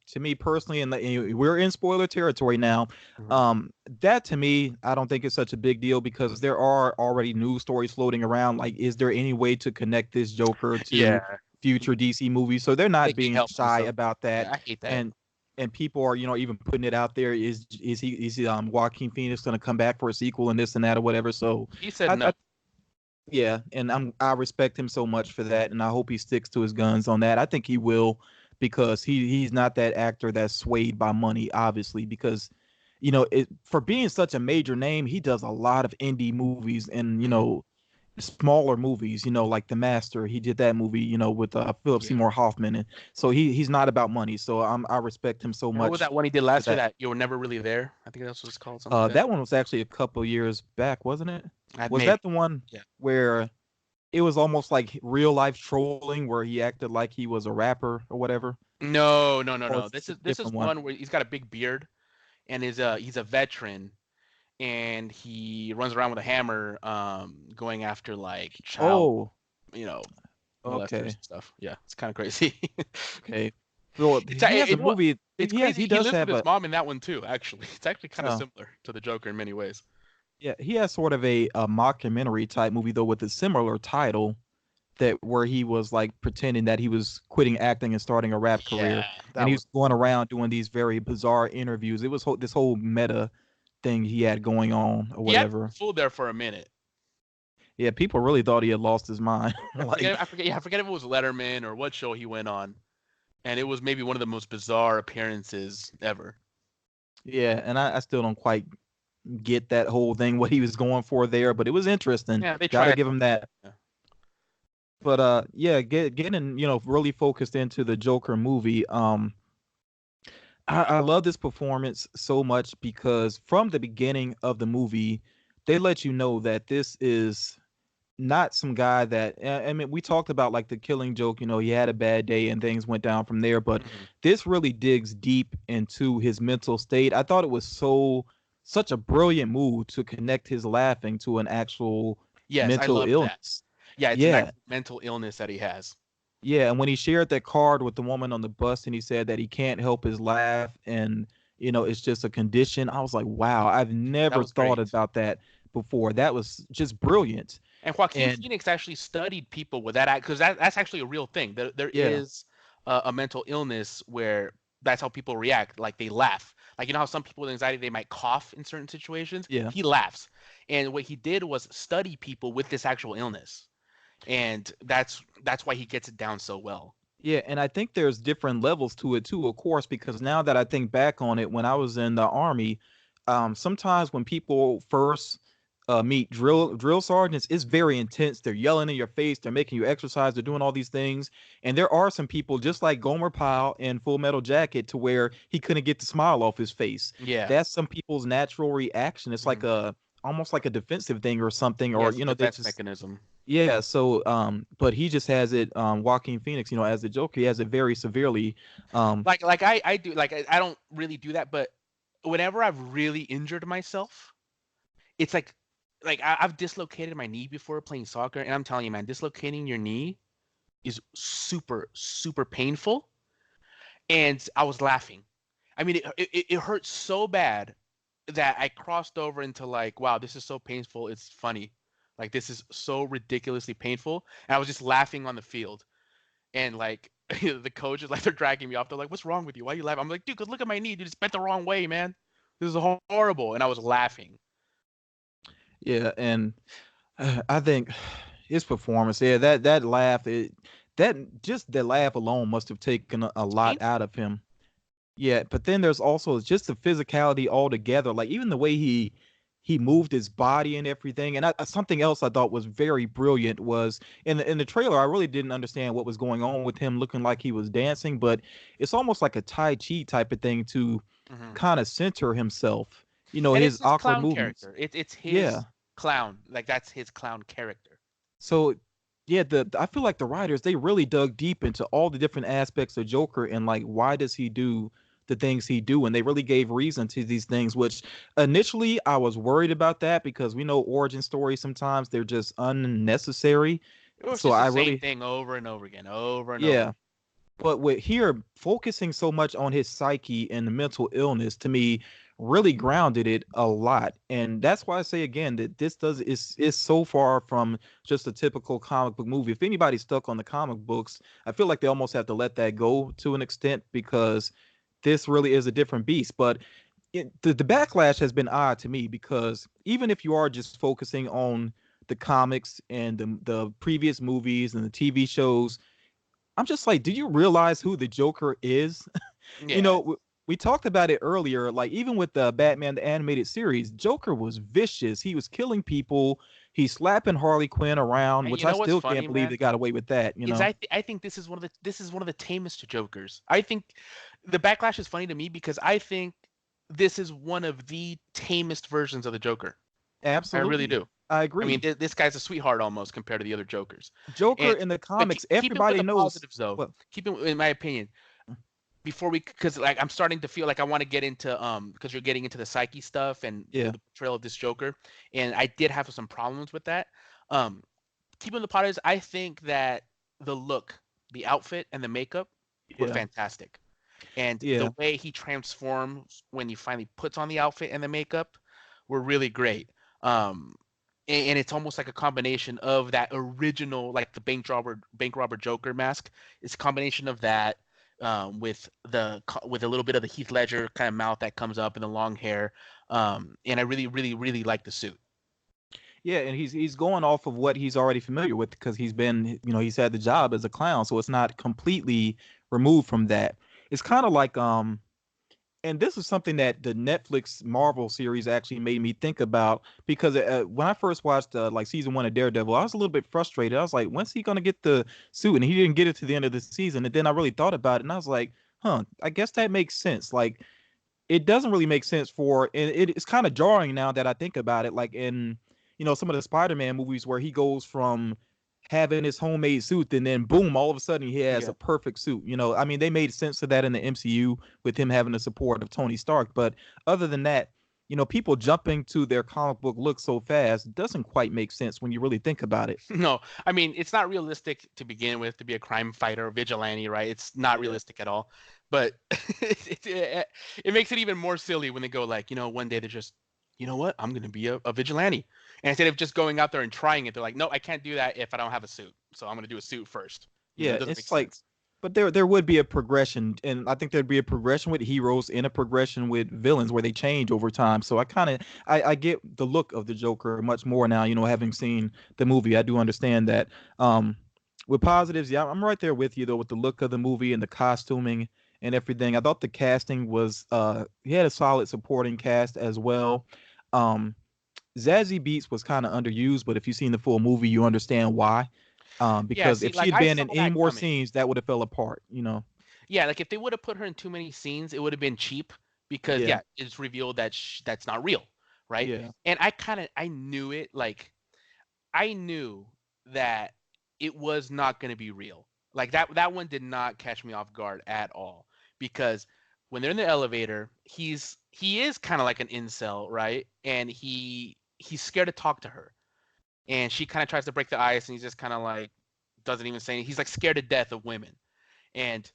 to me personally, and we're in spoiler territory now. Mhm. That to me, I don't think it's such a big deal because there are already news stories floating around. Like, is there any way to connect this Joker Yeah, to future DC movies? So they're they not can't being help shy themselves. about that, Yeah, I hate that. and people are even putting it out there. Is he Joaquin Phoenix going to come back for a sequel and this and that or whatever? So He said I no. yeah, and I respect him so much for that, and I hope he sticks to his guns on that. I think he will, because he's not that actor that's swayed by money, obviously, because for being such a major name, he does a lot of indie movies and Mhm. smaller movies, like The Master. He did that movie, with Philip Yeah. Seymour Hoffman, and so he's not about money. So I respect him so And what was much that one he did for last year that. that you were never really there? I think that's what it's called, something like that. That one was actually a couple years back, wasn't it? Was Maybe. that the one Yeah. where it was almost like real life trolling where he acted like he was a rapper or whatever? No, no, no, Or no. is This this is a this is different one? one where he's got a big beard and he's a veteran and he runs around with a hammer, going after like child, Oh, you know, molesters okay, and stuff. Yeah, it's kind of crazy. okay. Well, It's he has a you know what? movie. It's He crazy. He does lives with have his a mom in that one too. Actually, it's actually kind of uh, similar to the Joker in many ways. yeah, he has sort of a mockumentary type movie though with a similar title, that where he was like pretending that he was quitting acting and starting a rap Yeah, career, and that he was. was going around doing these very bizarre interviews. It was this whole meta thing he had going on or He had whatever. fooled there for a minute. Yeah, people really thought he had lost his mind. I forget. Like, I forget. Yeah, I forget if it was Letterman or what show he went on, and it was maybe one of the most bizarre appearances ever. yeah, and I still don't quite get that whole thing what he was going for there, but it was interesting. Yeah, they Got to tried. give him that. Yeah. But yeah, getting really focused into the Joker movie. I love this performance so much because from the beginning of the movie, they let you know that this is not some guy that I mean, we talked about like the Killing Joke. He had a bad day and things went down from there, but Mhm. this really digs deep into his mental state. I thought it was such a brilliant move to connect his laughing to an actual Yes, I mental loved that. illness. Yeah, it's an Yeah, actual mental illness that he has. yeah, and when he shared that card with the woman on the bus and he said that he can't help his laugh and it's just a condition, I was like, wow, I've That never was thought great. about that before. That was just brilliant. And Joaquin And Phoenix actually studied people with that because that's actually a real thing. There yeah, is a mental illness where that's how people react. Like they laugh. Like you know how some people with anxiety they might cough in certain situations. yeah. He laughs, and what he did was study people with this actual illness, and that's why he gets it down so well. Yeah, and I think there's different levels to it too, of course, because now that I think back on it, when I was in the army, sometimes when people first meet drill sergeants, it's very intense. They're yelling in your face, they're making you exercise, they're doing all these things. And there are some people just like Gomer Pyle in Full Metal Jacket, to where he couldn't get the smile off his face. Yeah. That's some people's natural reaction. It's like Mhm. a almost like a defensive thing or something, Yeah, or it's a they defense just mechanism. yeah, so but he just has it, Joaquin Phoenix, as the Joker, he has it very severely. Um Like I do like I don't really do that, but whenever I've really injured myself, it's like I've dislocated my knee before playing soccer, and I'm telling you, man, dislocating your knee is super painful. And I was laughing. I mean, it hurt so bad that I crossed over into like, wow, this is so painful. It's funny. Like this is so ridiculously painful, and I was just laughing on the field. And like the coaches, like they're dragging me off. They're like, "What's wrong with you? Why are you laughing?" I'm like, "Dude, 'cause look at my knee. Dude, it's bent the wrong way, man. This is horrible." And I was laughing. Yeah, and I think his performance, yeah, that laugh, that just the laugh alone must have taken a It's lot painful. out of him. Yeah, but then there's also just the physicality altogether. Like even the way he moved his body and everything. And something else I thought was very brilliant was in the trailer. I really didn't understand what was going on with him looking like he was dancing, but it's almost like a Tai Chi type of thing to Hmm. kind of center himself. And it's His his awkward clown movements. character. It's Yeah. his clown. Like that's his clown character. So yeah, the I feel like the writers they really dug deep into all the different aspects of Joker and like why does he do the things he do, and they really gave reason to these things, which initially I was worried about that because we know origin stories sometimes they're just unnecessary. It was So just the I same really thing over and over again, over and over yeah, again. but with here focusing so much on his psyche and the mental illness to me really grounded it a lot. And that's why I say again that this does is so far from just a typical comic book movie. If anybody's stuck on the comic books, I feel like they almost have to let that go to an extent because this really is a different beast. But the backlash has been odd to me because even if you are just focusing on the comics and the previous movies and the TV shows, I'm just like, do you realize who the Joker is? you Yeah. know, we talked about it earlier. Like, even with the Batman the animated series, Joker was vicious. He was killing people. He's slapping Harley Quinn around, And which you I know what's still can't funny, believe they man? got away with that. Is I think this is one of the tamest Jokers. I think the backlash is funny to me because I think this is one of the tamest versions of the Joker. I really Absolutely, do. I I mean, agree. this guy's a sweetheart almost compared to the other Jokers. Joker And in the but comics, keep it with everybody the knows. positives though. Well, Keep it in my opinion before we because like I'm starting to feel like I want to get into because you're getting into the psyche stuff and yeah, the portrayal of this Joker, and I did have some problems with that. Um, keeping the positives, I think that the look, the outfit, and the makeup were yeah, fantastic, and the yeah, way he transforms when he finally puts on the outfit and the makeup were really great. Um, and it's almost like a combination of that original, like the bank robber Joker mask. It's a combination of that with a little bit of the Heath Ledger kind of mouth that comes up and the long hair. And I really, really, really like the suit. yeah. And he's going off of what he's already familiar with because he's been, he's had the job as a clown, so it's not completely removed from that. It's kind of like and this is something that the Netflix Marvel series actually made me think about because when I first watched like season one of Daredevil, I was a little bit frustrated. I was like, when's he gonna get the suit? And he didn't get it to the end of the season. And then I really thought about it, and I was like, huh, I guess that makes sense. Like, it doesn't really make sense and it's kind of jarring now that I think about it. Like in some of the Spider-Man movies where he goes from having his homemade suit and then boom, all of a sudden he has Yeah. a perfect suit. I mean, they made sense of that in the MCU with him having the support of Tony Stark, but other than that, people jumping to their comic book look so fast doesn't quite make sense when you really think about it. No, I mean it's not realistic to begin with to be a crime fighter or vigilante, right? It's not Yeah. realistic at all. But it makes it even more silly when they go like, one day they're just, you know what, I'm gonna be a vigilante, and instead of just going out there and trying it, they're like, no, I can't do that if I don't have a suit. So I'm gonna do a suit first. It Yeah, doesn't make it's like, sense. but there would be a progression, and I think there'd be a progression with heroes and a progression with villains where they change over time. So I get the look of the Joker much more now. Having seen the movie, I do understand that. Um, with positives, yeah, I'm right there with you though with the look of the movie and the costuming and everything. I thought the casting was he had a solid supporting cast as well. Um, Zazie Beats was kind of underused, but if you've seen the full movie, you understand why. Yeah, Because see, if she like had I been saw in any that more coming. scenes, that would have fell apart. Yeah, like if they would have put her in too many scenes, it would have been cheap because Yeah, yeah, it's revealed that that's not real, right? yeah, And I knew it, like I knew that it was not going to be real. Like that one did not catch me off guard at all because when they're in the elevator, he is kind of like an incel, right? And he's scared to talk to her. And she kind of tries to break the ice and he's just kind of like doesn't even say anything. He's like scared to death of women. And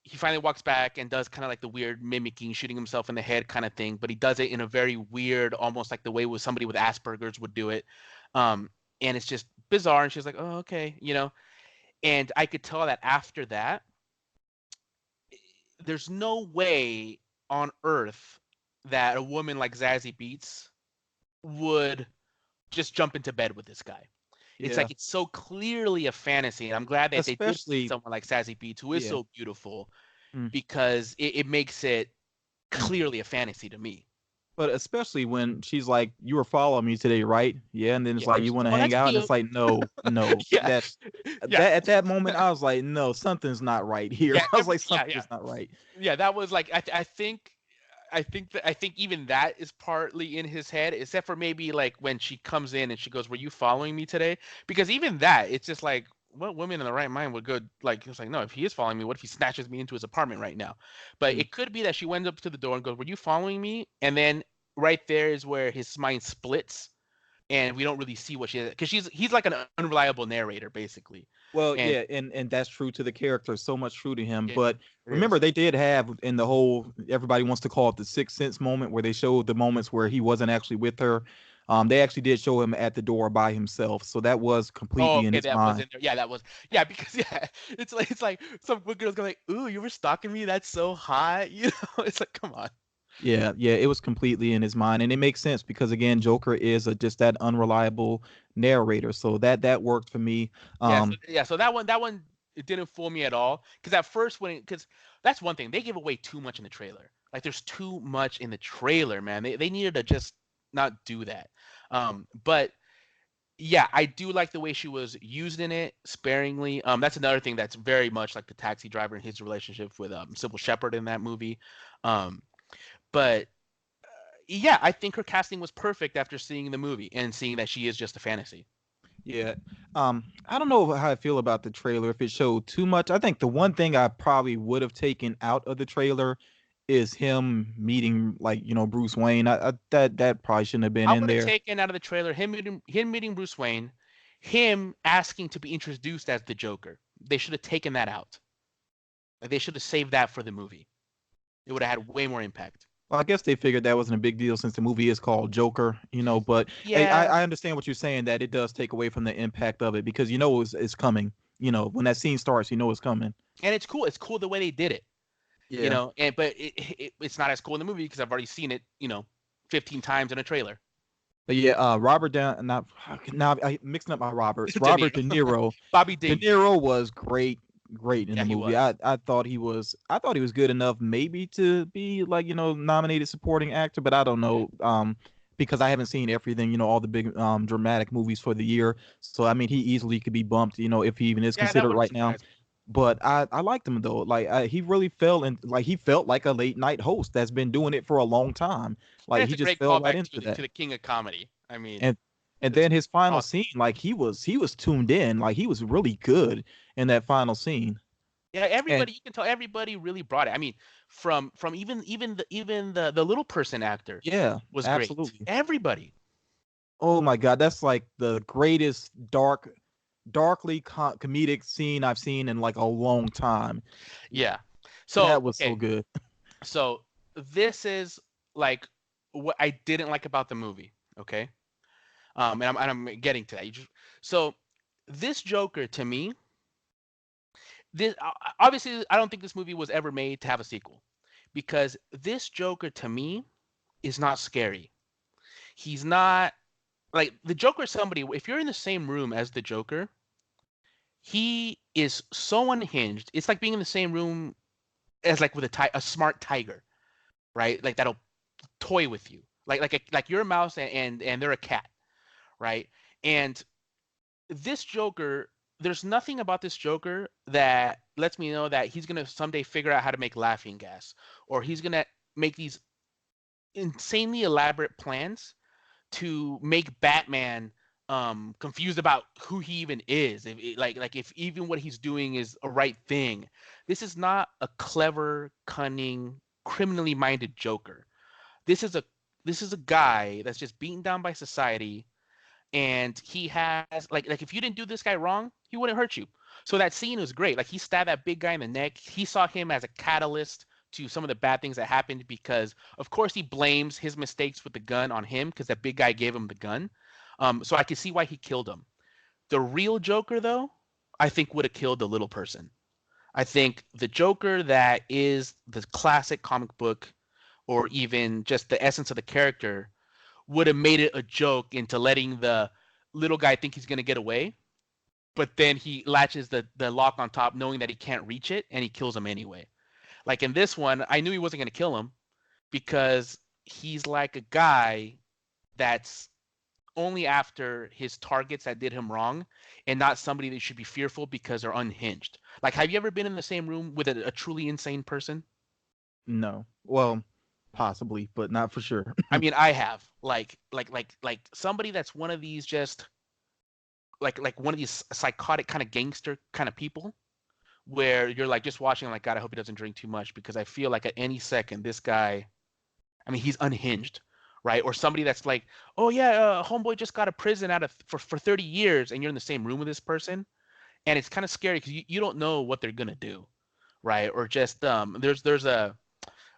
he finally walks back and does kind of like the weird mimicking, shooting himself in the head kind of thing, but he does it in a very weird, almost like the way with somebody with Asperger's would do it. Um, and it's just bizarre. And she's like, "Oh, okay." And I could tell that after that, there's no way on earth that a woman like Zazie Beetz would just jump into bed with this guy. It's Yeah. like it's so clearly a fantasy, and I'm glad that they did Especially, someone like Sassy Beats, who is yeah. so beautiful, Mm. because it makes it Mm. clearly a fantasy to me. But especially when she's like, "You were following me today, right?" Yeah, and then it's Yeah, like, "You want to oh, hang that's out?" And cute. it's like, "No, no." Yeah, That's yeah, that at that moment, I was like, "No, something's not right here." yeah, I was like, yeah, yeah, "Something's not right." yeah. That was like I think even that is partly in his head, except for maybe like when she comes in and she goes, "Were you following me today?" Because even that, it's just like, what woman in the right mind would go like? It's like, no, if he is following me, what if he snatches me into his apartment right now? But Mm. it could be that she went up to the door and goes, "Were you following me?" And then right there is where his mind splits, and we don't really see what she is, because he's like an unreliable narrator basically, Well, and yeah, and that's true to the character, so much true to him. it, But it remember, is. they did have in the whole everybody wants to call it the Sixth Sense moment, where they showed the moments where he wasn't actually with her. They actually did show him at the door by himself, so that was Oh, completely in okay, his that was mind. in there. Yeah, that was. Yeah, because yeah, it's like some girls go like, "Ooh, you were stalking me. That's so hot." You know, it's like, come on. Yeah, yeah, it was completely in his mind, and it makes sense because again, Joker is just that unreliable narrator, so that worked for me. Yeah, so, Um, yeah, so that one it didn't fool me at all. Because at first, because that's one thing, they give away too much in the trailer. Like, there's too much in the trailer, man. They needed to just not do that. But yeah, I do like the way she was used in it sparingly. That's another thing that's very much like the taxi driver and his relationship with Sybil Shepherd in that movie. Um, but yeah, I think her casting was perfect after seeing the movie and seeing that she is just a fantasy. yeah, I don't know how I feel about the trailer. If it showed too much, I think the one thing I probably would have taken out of the trailer is him meeting, like, Bruce Wayne. That probably shouldn't have been I in would have there. taken out of the trailer him meeting Bruce Wayne, him asking to be introduced as the Joker. They should have taken that out. Like, they should have saved that for the movie. It would have had way more impact. Well, I guess they figured that wasn't a big deal since the movie is called Joker, But hey, Yeah, I understand what you're saying, that it does take away from the impact of it because it's coming. When that scene starts, it's coming. and it's cool. It's cool the way they did it. Yeah. And but it's not as cool in the movie because I've already seen it, 15 times in a trailer. But yeah, Robert Down, not now I mixing up my Roberts. De Robert De Niro, Niro. Bobby De Ding. Niro was great, great in Yeah, the he movie. was. I thought he was good enough maybe to be like, nominated supporting actor, but I don't know. Because I haven't seen everything, all the big dramatic movies for the year. So I mean he easily could be bumped, if he even is Yeah, that considered wouldn't right now. surprise me. But I liked him though. Like he really felt, and like he felt like a late night host that's been doing it for a long time. And Like it's he a just great fell right callback into to that. the king of comedy. I mean, and and it's then his final awesome. scene, like he was tuned in, like he was really good in that final scene. Yeah, And everybody, you can tell everybody really brought it. I mean, from even the little person actor yeah, was great. absolutely. Everybody. Oh my god, that's like the greatest darkly comedic scene I've seen in like a long time. Yeah. So, That was so okay. good. So this is like what I didn't like about the movie, okay? And I'm getting to that. So this Joker to me, this obviously I don't think this movie was ever made to have a sequel, because this Joker to me is not scary. He's not like the Joker is somebody, if you're in the same room as the Joker, he is so unhinged. It's like being in the same room as like with a smart tiger, right? Like that'll toy with you. Like you're a mouse and they're a cat, right? And this Joker, there's nothing about this Joker that lets me know that he's gonna someday figure out how to make laughing gas, or he's gonna make these insanely elaborate plans to make Batman confused about who he even is. Like if even what he's doing is a right thing. This is not a clever, cunning, criminally minded Joker. This is a this is a guy that's just beaten down by society, and he has like if you didn't do this guy wrong, he wouldn't hurt you. So that scene was great. Like he stabbed that big guy in the neck. He saw him as a catalyst to some of the bad things that happened, because of course he blames his mistakes with the gun on him because that big guy gave him the gun. So I can see why he killed him. The real Joker, though, I think would have killed the little person. I think the Joker that is the classic comic book, or even just the essence of the character, would have made it a joke into letting the little guy think he's gonna get away, but then he latches the lock on top, knowing that he can't reach it, and he kills him anyway. Like in this one, I knew he wasn't gonna kill him because he's like a guy that's only after his targets that did him wrong, and not somebody that should be fearful because they're unhinged. Like, have you ever been in the same room with a truly insane person? No. Well, possibly, but not for sure. I mean, I have. Like somebody that's one of these just like one of these psychotic kind of gangster kind of people where you're like just watching like, God, I hope he doesn't drink too much because I feel like at any second this guy, I mean, he's unhinged, right? Or somebody that's like, oh yeah, homeboy just got a prison out of for 30 years, and you're in the same room with this person, and it's kind of scary because you don't know what they're gonna do, right? Or just there's a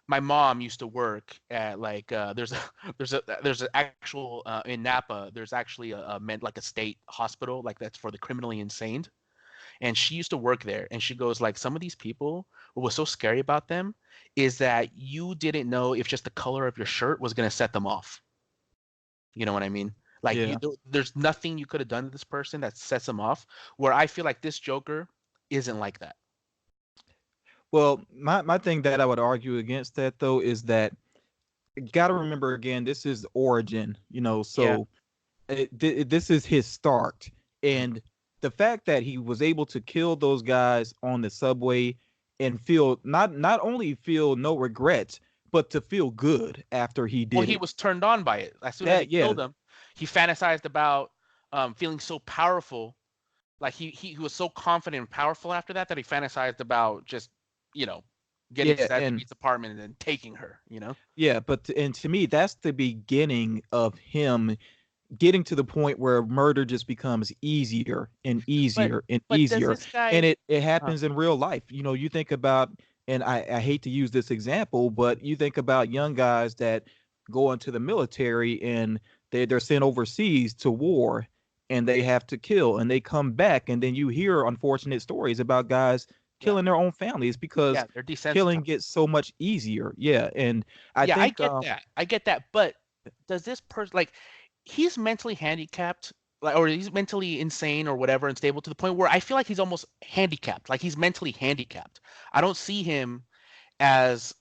my mom used to work at like there's an actual in Napa there's actually a meant like a state hospital like that's for the criminally insane, and she used to work there, and she goes like, some of these people, what was so scary about them is that you didn't know if just the color of your shirt was going to set them off. You know what I mean? Like Yeah. there's nothing you could have done to this person that sets them off, where I feel like this Joker isn't like that. Well, my thing that I would argue against that though is that you got to remember again, this is origin, Yeah. so this is his start, Mhm. and the fact that he was able to kill those guys on the subway and feel not only feel no regrets, but to feel good after he Well, did he it. was turned on by it as soon as he That yeah, killed them. He fantasized about feeling so powerful. Like he was so confident and powerful after that he fantasized about just, you know, getting to yeah, Zazie and Beet's apartment and then taking her, you know? yeah, and to me, that's the beginning of him getting to the point where murder just becomes easier and But easier and but does easier, this and guy it uh, happens in real life. You think about, and I hate to use this example, but you think about young guys that go into the military and they're sent overseas to war, and they have to kill, and they come back, and then you hear unfortunate stories about guys yeah. killing their own families because Yeah, they're killing desensitized. gets so much easier. Yeah, and I Yeah, I think get that. I get that. But does this person like he's mentally handicapped, like, or he's mentally insane or whatever, unstable to the point where I feel like he's almost handicapped. Like he's mentally handicapped. I don't see him as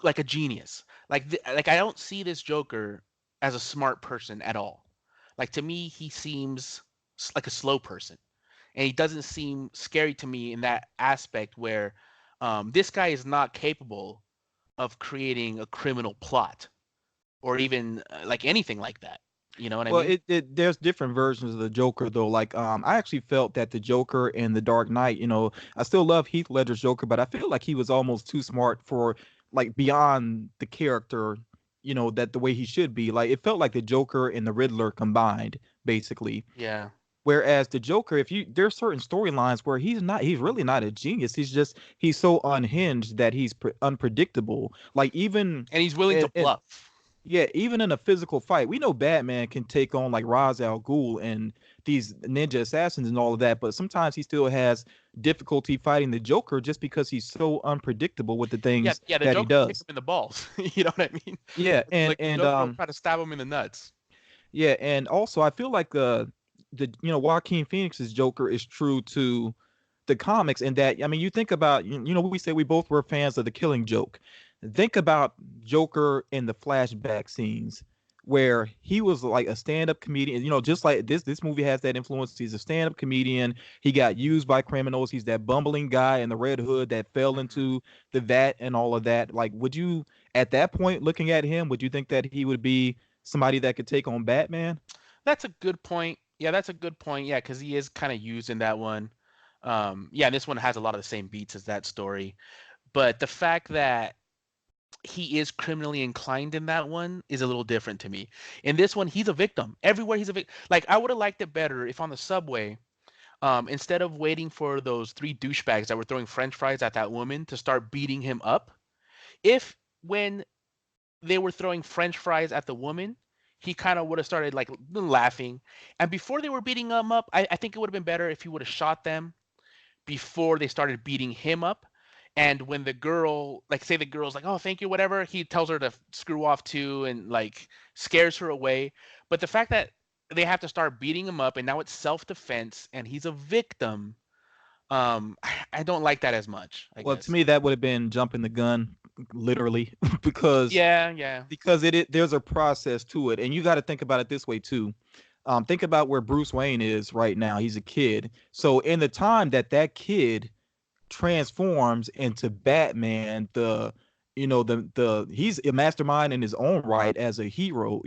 like a genius. Like I don't see this Joker as a smart person at all. Like to me, he seems like a slow person, and he doesn't seem scary to me in that aspect where this guy is not capable of creating a criminal plot or even like anything like that. You know what I Well, mean? there's different versions of the Joker though. Like, I actually felt that the Joker in The Dark Knight, I still love Heath Ledger's Joker, but I feel like he was almost too smart for like beyond the character, that the way he should be. Like, it felt like the Joker and the Riddler combined, basically. Yeah. Whereas the Joker, if you there's certain storylines where he's really not a genius. He's so unhinged that he's unpredictable. Like even And he's willing to in bluff. yeah, even in a physical fight, we know Batman can take on like Ra's al Ghul and these ninja assassins and all of that, but sometimes he still has difficulty fighting the Joker just because he's so unpredictable with the Yeah, things yeah. The that he Joker will kick does. him in the balls. You know what I mean? Yeah, and Like the Joker will try to stab him in the nuts. yeah, and also I feel like the Joaquin Phoenix's Joker is true to the comics in that, I mean, you think about, we say we both were fans of the Killing Joke. Think about Joker in the flashback scenes where he was like a stand-up comedian, just like this movie has that influence. He's a stand-up comedian. He got used by criminals. He's that bumbling guy in the red hood that fell Mhm. into the vat and all of that. Like, would you at that point looking at him, would you think that he would be somebody that could take on Batman? That's a good point. Yeah, that's a good point. Yeah, because he is kind of used in that one. Yeah, this one has a lot of the same beats as that story. But the fact that he is criminally inclined in that one is a little different to me. In this one, he's a victim. Everywhere he's a victim. Like I would have liked it better if on the subway, instead of waiting for those three douchebags that were throwing French fries at that woman to start beating him up, if when they were throwing French fries at the woman, he kind of would have started like laughing. And before they were beating him up, I think it would have been better if he would have shot them before they started beating him up. And when the girl, like, say the girl's like, "Oh, thank you," whatever, he tells her to screw off too, and like scares her away. But the fact that they have to start beating him up, and now it's self-defense, and he's a victim. I don't like that as much, I Well, to guess. me, that would have been jumping the gun, literally, because Yeah, yeah, there's a process to it, and you got to think about it this way too. Think about where Bruce Wayne is right now. He's a kid, so in the time that kid transforms into Batman, the he's a mastermind in his own right as a hero,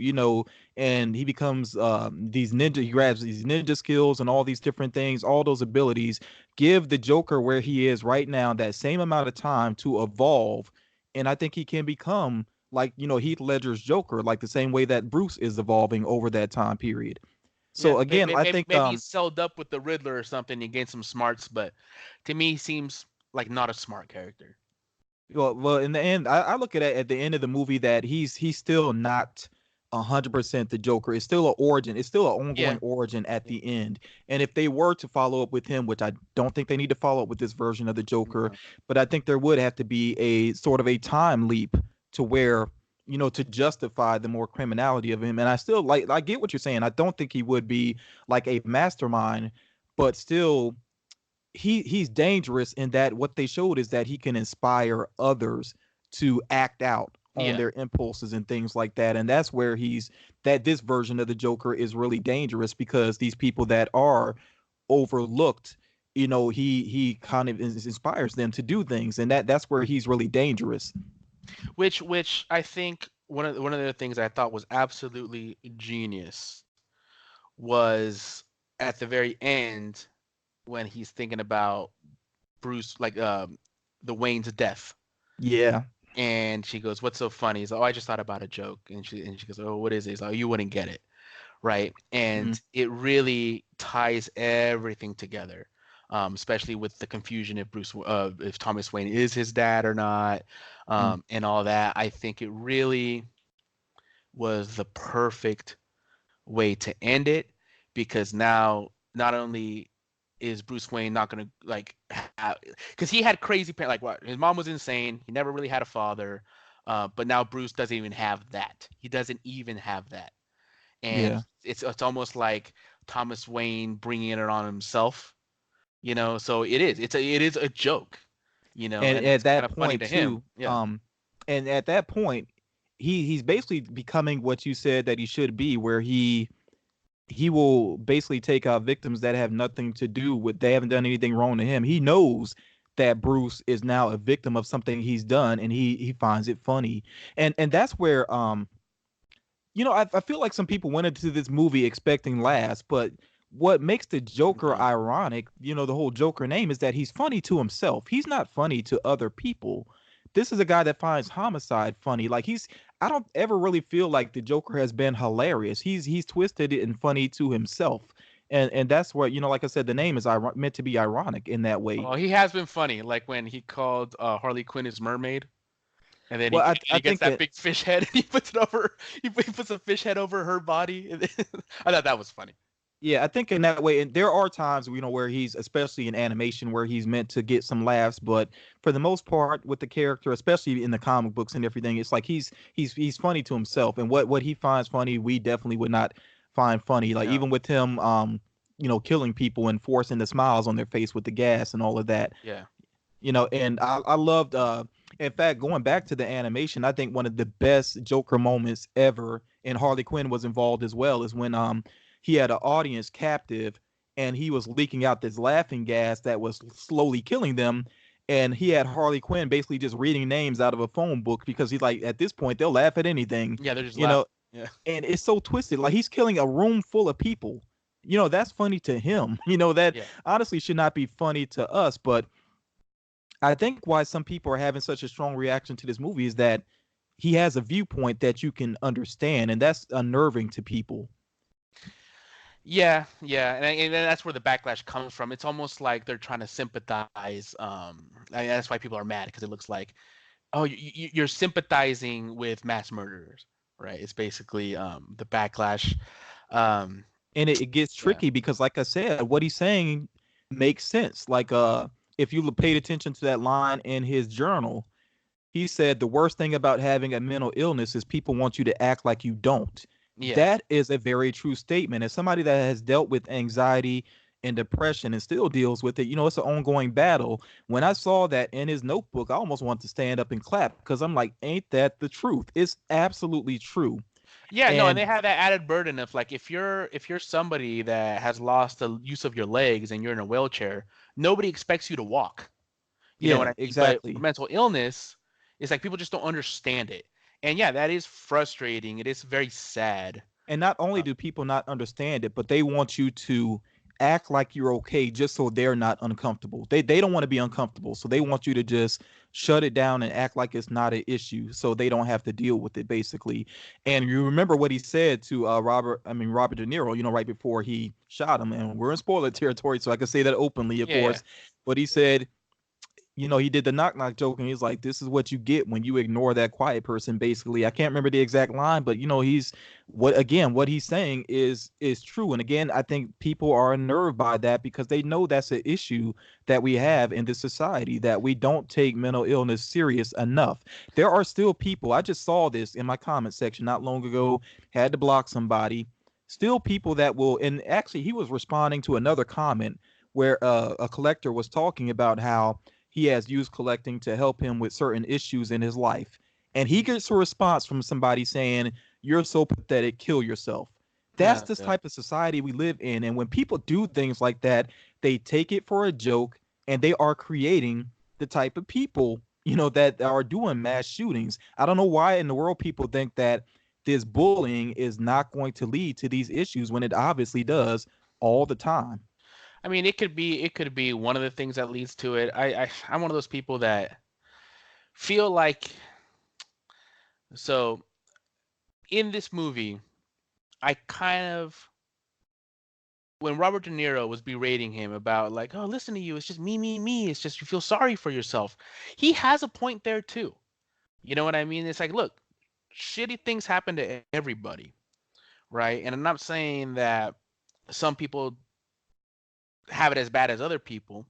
and he becomes he grabs these ninja skills and all these different things, all those abilities give the Joker where he is right now that same amount of time to evolve, and I think he can become like Heath Ledger's Joker, like the same way that Bruce is evolving over that time period. yeah. So again, I think Maybe he's celled up with the Riddler or something and gained some smarts, but to me, he seems like not a smart character. well, in the end, I look at it at the end of the movie that he's still not 100% the Joker. It's still an origin. It's still an ongoing Yeah, origin at yeah. the end. And if they were to follow up with him, which I don't think they need to follow up with this version of the Joker, No. but I think there would have to be a sort of a time leap to where to justify the more criminality of him. And I still I get what you're saying. I don't think he would be like a mastermind, but still he's dangerous in that what they showed is that he can inspire others to act out on Yeah. their impulses and things like that, and that's where this version of the Joker is really dangerous because these people that are overlooked, he kind of inspires them to do things, and that's where he's really dangerous. Which I think one of the things I thought was absolutely genius was at the very end when he's thinking about Bruce, like the Wayne's death, Yeah. and she goes, "What's so funny?" He's like, "Oh, I just thought about a joke," and she goes, "Oh, what is it?" He's like, "Oh, you wouldn't get it." Right? Mm. And it really ties everything together, especially with the confusion if Thomas Wayne is his dad or not, Mm. and all that. I think it really was the perfect way to end it because now not only is Bruce Wayne not gonna like, because he had crazy parents, like what his mom was insane. He never really had a father, but now Bruce doesn't even have that. He doesn't even have that, and Yeah. it's almost like Thomas Wayne bringing it on himself, you know. So it is a joke, you know, And and at it's kind that of funny point to him. too, Yeah, and at that point he's basically becoming what you said that he should be, where he will basically take out victims that have nothing to do with, they haven't done anything wrong to him. He knows that Bruce is now a victim of something he's done, and he finds it funny. And that's where I feel like some people went into this movie expecting laughs, but what makes the Joker no, ironic, the whole Joker name, is that he's funny to himself. He's not funny to other people. This is a guy that finds homicide funny. Like I don't ever really feel like the Joker has been hilarious. He's twisted and funny to himself. And that's what, like I said, the name is meant to be ironic in that way. oh, he has been funny, like when he called Harley Quinn his mermaid. And then Well, I he gets think that it big fish head and he puts it over he puts a fish head over her body. I thought that was funny. Yeah, I think in that way, and there are times where he's, especially in animation, where he's meant to get some laughs, but for the most part, with the character, especially in the comic books and everything, it's like he's funny to himself, and what he finds funny, we definitely would not find funny. Like No. even with him, killing people and forcing the smiles on their face with the gas and all of that, Yeah. and I loved. In fact, going back to the animation, I think one of the best Joker moments ever, and Harley Quinn was involved as well, is when he had an audience captive and he was leaking out this laughing gas that was slowly killing them. And he had Harley Quinn basically just reading names out of a phone book because he's like, at this point, they'll laugh at anything, Yeah, they're just you laughing. know. Yeah. And it's so twisted. Like he's killing a room full of people. That's funny to him. That Yeah. honestly should not be funny to us. But I think why some people are having such a strong reaction to this movie is that he has a viewpoint that you can understand, and that's unnerving to people. Yeah, yeah, and that's where the backlash comes from. It's almost like they're trying to sympathize. That's why people are mad because it looks like, oh, you're sympathizing with mass murderers, right? It's basically the backlash. Um, And it gets yeah, tricky because, like I said, what he's saying makes sense. Like if you paid attention to that line in his journal, he said the worst thing about having a mental illness is people want you to act like you don't. Yeah. That is a very true statement. As somebody that has dealt with anxiety and depression and still deals with it, it's an ongoing battle. When I saw that in his notebook, I almost wanted to stand up and clap because I'm like, ain't that the truth? It's absolutely true. Yeah, no, and And they have that added burden of like if you're somebody that has lost the use of your legs and you're in a wheelchair, nobody expects you to walk. You know what yeah, I mean? But for exactly. mental illness, it's like people just don't understand it. And yeah, that is frustrating. It is very sad. And not only Uh, do people not understand it, but they want you to act like you're okay just so they're not uncomfortable. They don't want to be uncomfortable. So they want you to just shut it down and act like it's not an issue so they don't have to deal with it basically. And you remember what he said to Robert De Niro, right before he shot him, and we're in spoiler territory so I can say that openly, of yeah, yeah. course. But he said, he did the knock knock joke, and he's like, "This is what you get when you ignore that quiet person." Basically, I can't remember the exact line, but he's what he's saying is true. And again, I think people are unnerved by that because they know that's an issue that we have in this society, that we don't take mental illness serious enough. There are still people. I just saw this in my comment section not long ago. Had to block somebody. Still people that will, and actually, he was responding to another comment where a collector was talking about how he has used collecting to help him with certain issues in his life. And he gets a response from somebody saying, "You're so pathetic, kill yourself." That's this Yeah. type of society we live in. And when people do things like that, they take it for a joke and they are creating the type of people, that are doing mass shootings. I don't know why in the world people think that this bullying is not going to lead to these issues when it obviously does all the time. I mean, it could be one of the things that leads to it. I'm one of those people that feel like so in this movie, I kind of when Robert De Niro was berating him about like, oh, listen to you, it's just me, me, me. It's just you feel sorry for yourself. He has a point there too. You know what I mean? It's like, look, shitty things happen to everybody, right? And I'm not saying that some people have it as bad as other people,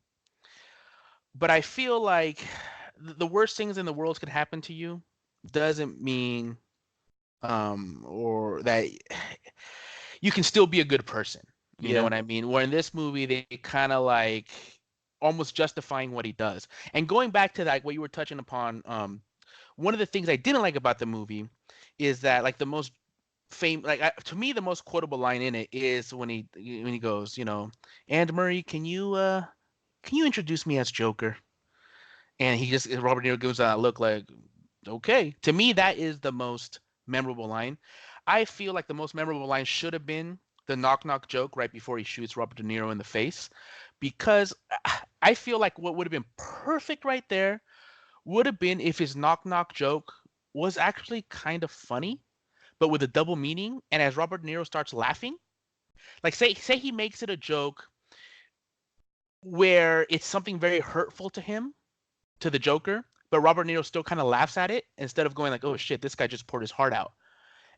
but I feel like the worst things in the world could happen to you doesn't mean or that you can still be a good person. You know Yeah. what I mean? Where in this movie they kind of like almost justifying what he does. And going back to that, what you were touching upon, one of the things I didn't like about the movie is that like the most to me the most quotable line in it is when he goes, and Murray, can you introduce me as Joker? And he just Robert De Niro gives that look like, okay. To me, that is the most memorable line. I feel like the most memorable line should have been the knock knock joke right before he shoots Robert De Niro in the face, because I feel like what would have been perfect right there would have been if his knock knock joke was actually kind of funny, but with a double meaning. And as Robert De Niro starts laughing, like say he makes it a joke where it's something very hurtful to him, to the Joker, but Robert De Niro still kind of laughs at it instead of going like, "Oh shit, this guy just poured his heart out,"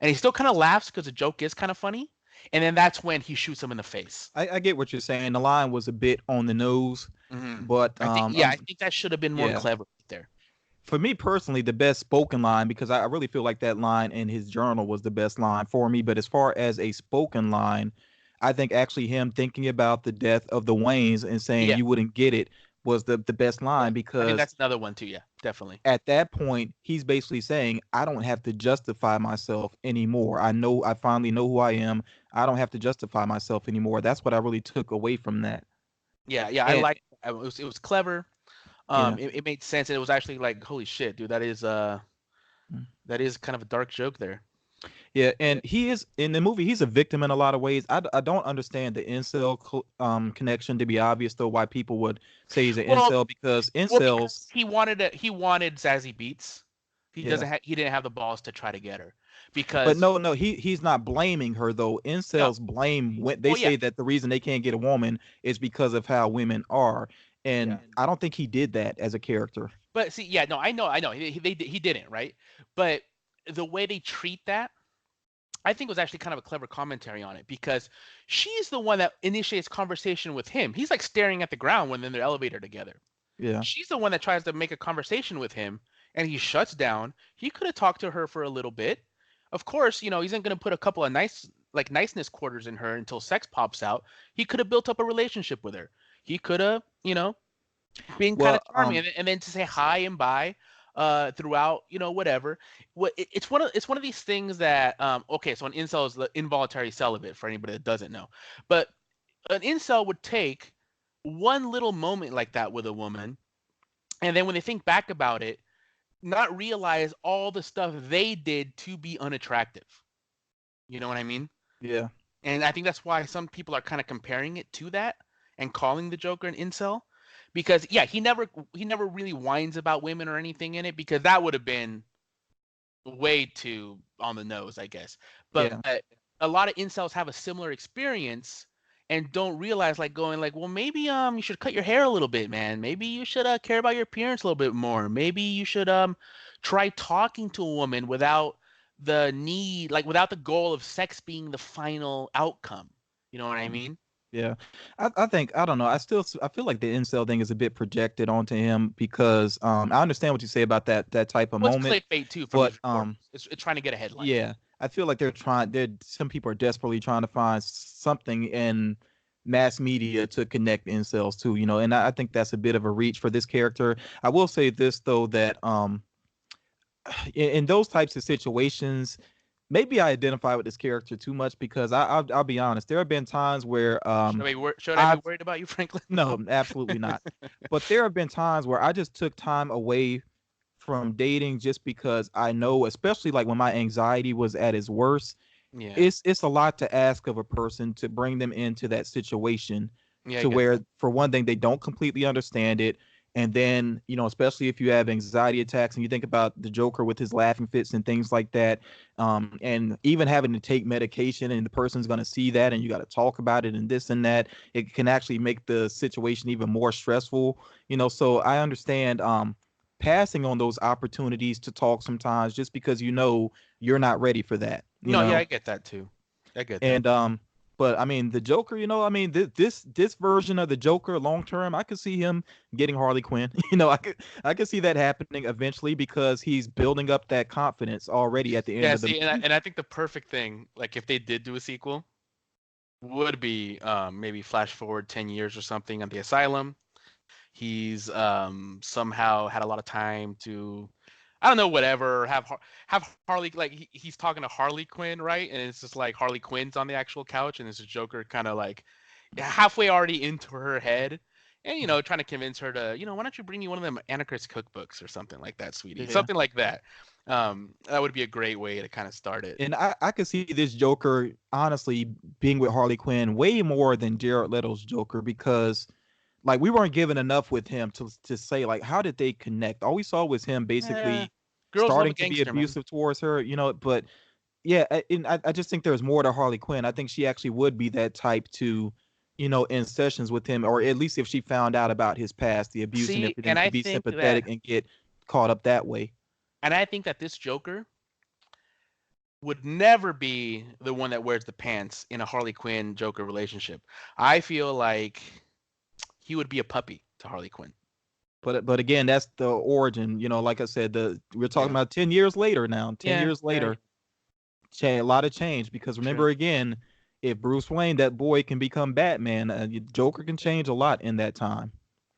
and he still kind of laughs because the joke is kind of funny, and then that's when he shoots him in the face. I get what you're saying. The line was a bit on the nose, Hmm. but I think that should have been more yeah. clever right there. For me personally, the best spoken line, because I really feel like that line in his journal was the best line for me. But as far as a spoken line, I think actually him thinking about the death of the Waynes and saying Yeah, you wouldn't get it was the best yeah. line I think because that's another one too. Yeah, definitely. at that point he's basically saying I don't have to justify myself anymore. I finally know who I am. I don't have to justify myself anymore. That's what I really took away from that. Yeah, yeah. I And like it was clever. yeah. It made sense. And it was actually like, holy shit, dude, that is kind of a dark joke there. Yeah, and he is in the movie. He's a victim in a lot of ways. I don't understand the connection. To be obvious, though, why people would say he's an Well, incel because because incels, he wanted Zazie Beats. yeah. He didn't have the balls to try to get her But because no, he's not blaming her though. no. Incels blame when they Well, yeah, say that the reason they can't get a woman is because of how women are, yeah. and I don't think he did that as a character. But see, yeah, no, I know. He didn't, right? But the way they treat that, I think was actually kind of a clever commentary on it because she's the one that initiates conversation with him. He's like staring at the ground when they're in the elevator together. Yeah. She's the one that tries to make a conversation with him, and he shuts down. He could have talked to her for a little bit. Of course, he isn't going to put a couple of niceness quarters in her until sex pops out. He could have built up a relationship with her. He could have, being kind of Well, charming, and then to say hi and bye throughout, whatever. It's one of these things that okay, so an incel is the involuntary celibate for anybody that doesn't know, but an incel would take one little moment like that with a woman, and then when they think back about it, not realize all the stuff they did to be unattractive. You know what I mean? yeah. And I think that's why some people are kind of comparing it to that and calling the Joker an incel, because yeah, he never really whines about women or anything in it, because that would have been way too on the nose, I guess. But Yeah. a lot of incels have a similar experience and don't realize, like, going like, well, maybe you should cut your hair a little bit, man. Maybe you should care about your appearance a little bit more. Maybe you should try talking to a woman without the need, like without the goal of sex being the final outcome. You know what I mean? Yeah, I think I don't know. I feel like the incel thing is a bit projected onto him because I understand what you say about that type of Well, it's moment, clickbait too from but his reports. It's trying to get a headline. yeah, I feel like some people are desperately trying to find something in mass media to connect incels to, and I think that's a bit of a reach for this character. I will say this though that in those types of situations, maybe I identify with this character too much because I'll be honest, there have been times where Should I be I've worried about you, Franklin? no, absolutely not. But there have been times where I just took time away from dating just because I know, especially like when my anxiety was at its worst, Yeah. it's a lot to ask of a person to bring them into that situation Yeah, I to get where that. for one thing they don't completely understand it, and then especially if you have anxiety attacks and you think about the Joker with his laughing fits and things like that, and even having to take medication and the person's going to see that and you got to talk about it and this and that, it can actually make the situation even more stressful. So I understand passing on those opportunities to talk sometimes just because you're not ready for that. No, yeah, I get that too. I get that. And but I mean the Joker, I mean this version of the Joker long term, I could see him getting Harley Quinn. I could see that happening eventually because he's building up that confidence already at the end Yeah, of the see, and I think the perfect thing, like if they did do a sequel, would be maybe flash forward 10 years or something on the Asylum. He's somehow had a lot of time to, I don't know, whatever, have Harley, like he's talking to Harley Quinn, right? And it's just like Harley Quinn's on the actual couch, and it's a Joker kind of like halfway already into her head, and trying to convince her to, why don't you bring me one of them Anarchist cookbooks or something like that, sweetie, Yeah. something like that. That would be a great way to kind of start it. And I could see this Joker honestly being with Harley Quinn way more than Jared Leto's Joker because like we weren't given enough with him to say like how did they connect. All we saw was him Yeah, basically girls love a starting to be gangster, man. abusive towards her, but yeah, and I just think there's more to Harley Quinn. I think she actually would be that type to, in sessions with him, or at least if she found out about his past, the abuse and See, everything, to be that, sympathetic and get caught up that way. and I think that this Joker would never be the one that wears the pants in a Harley Quinn Joker relationship. I feel like he would be a puppy to Harley Quinn. But again, that's the origin. Like I said, we're talking Yeah. about 10 years later now. Ten Yeah. years Yeah. later, a lot of change because True. remember again, if Bruce Wayne, that boy, can become Batman, Joker can change a lot in that time.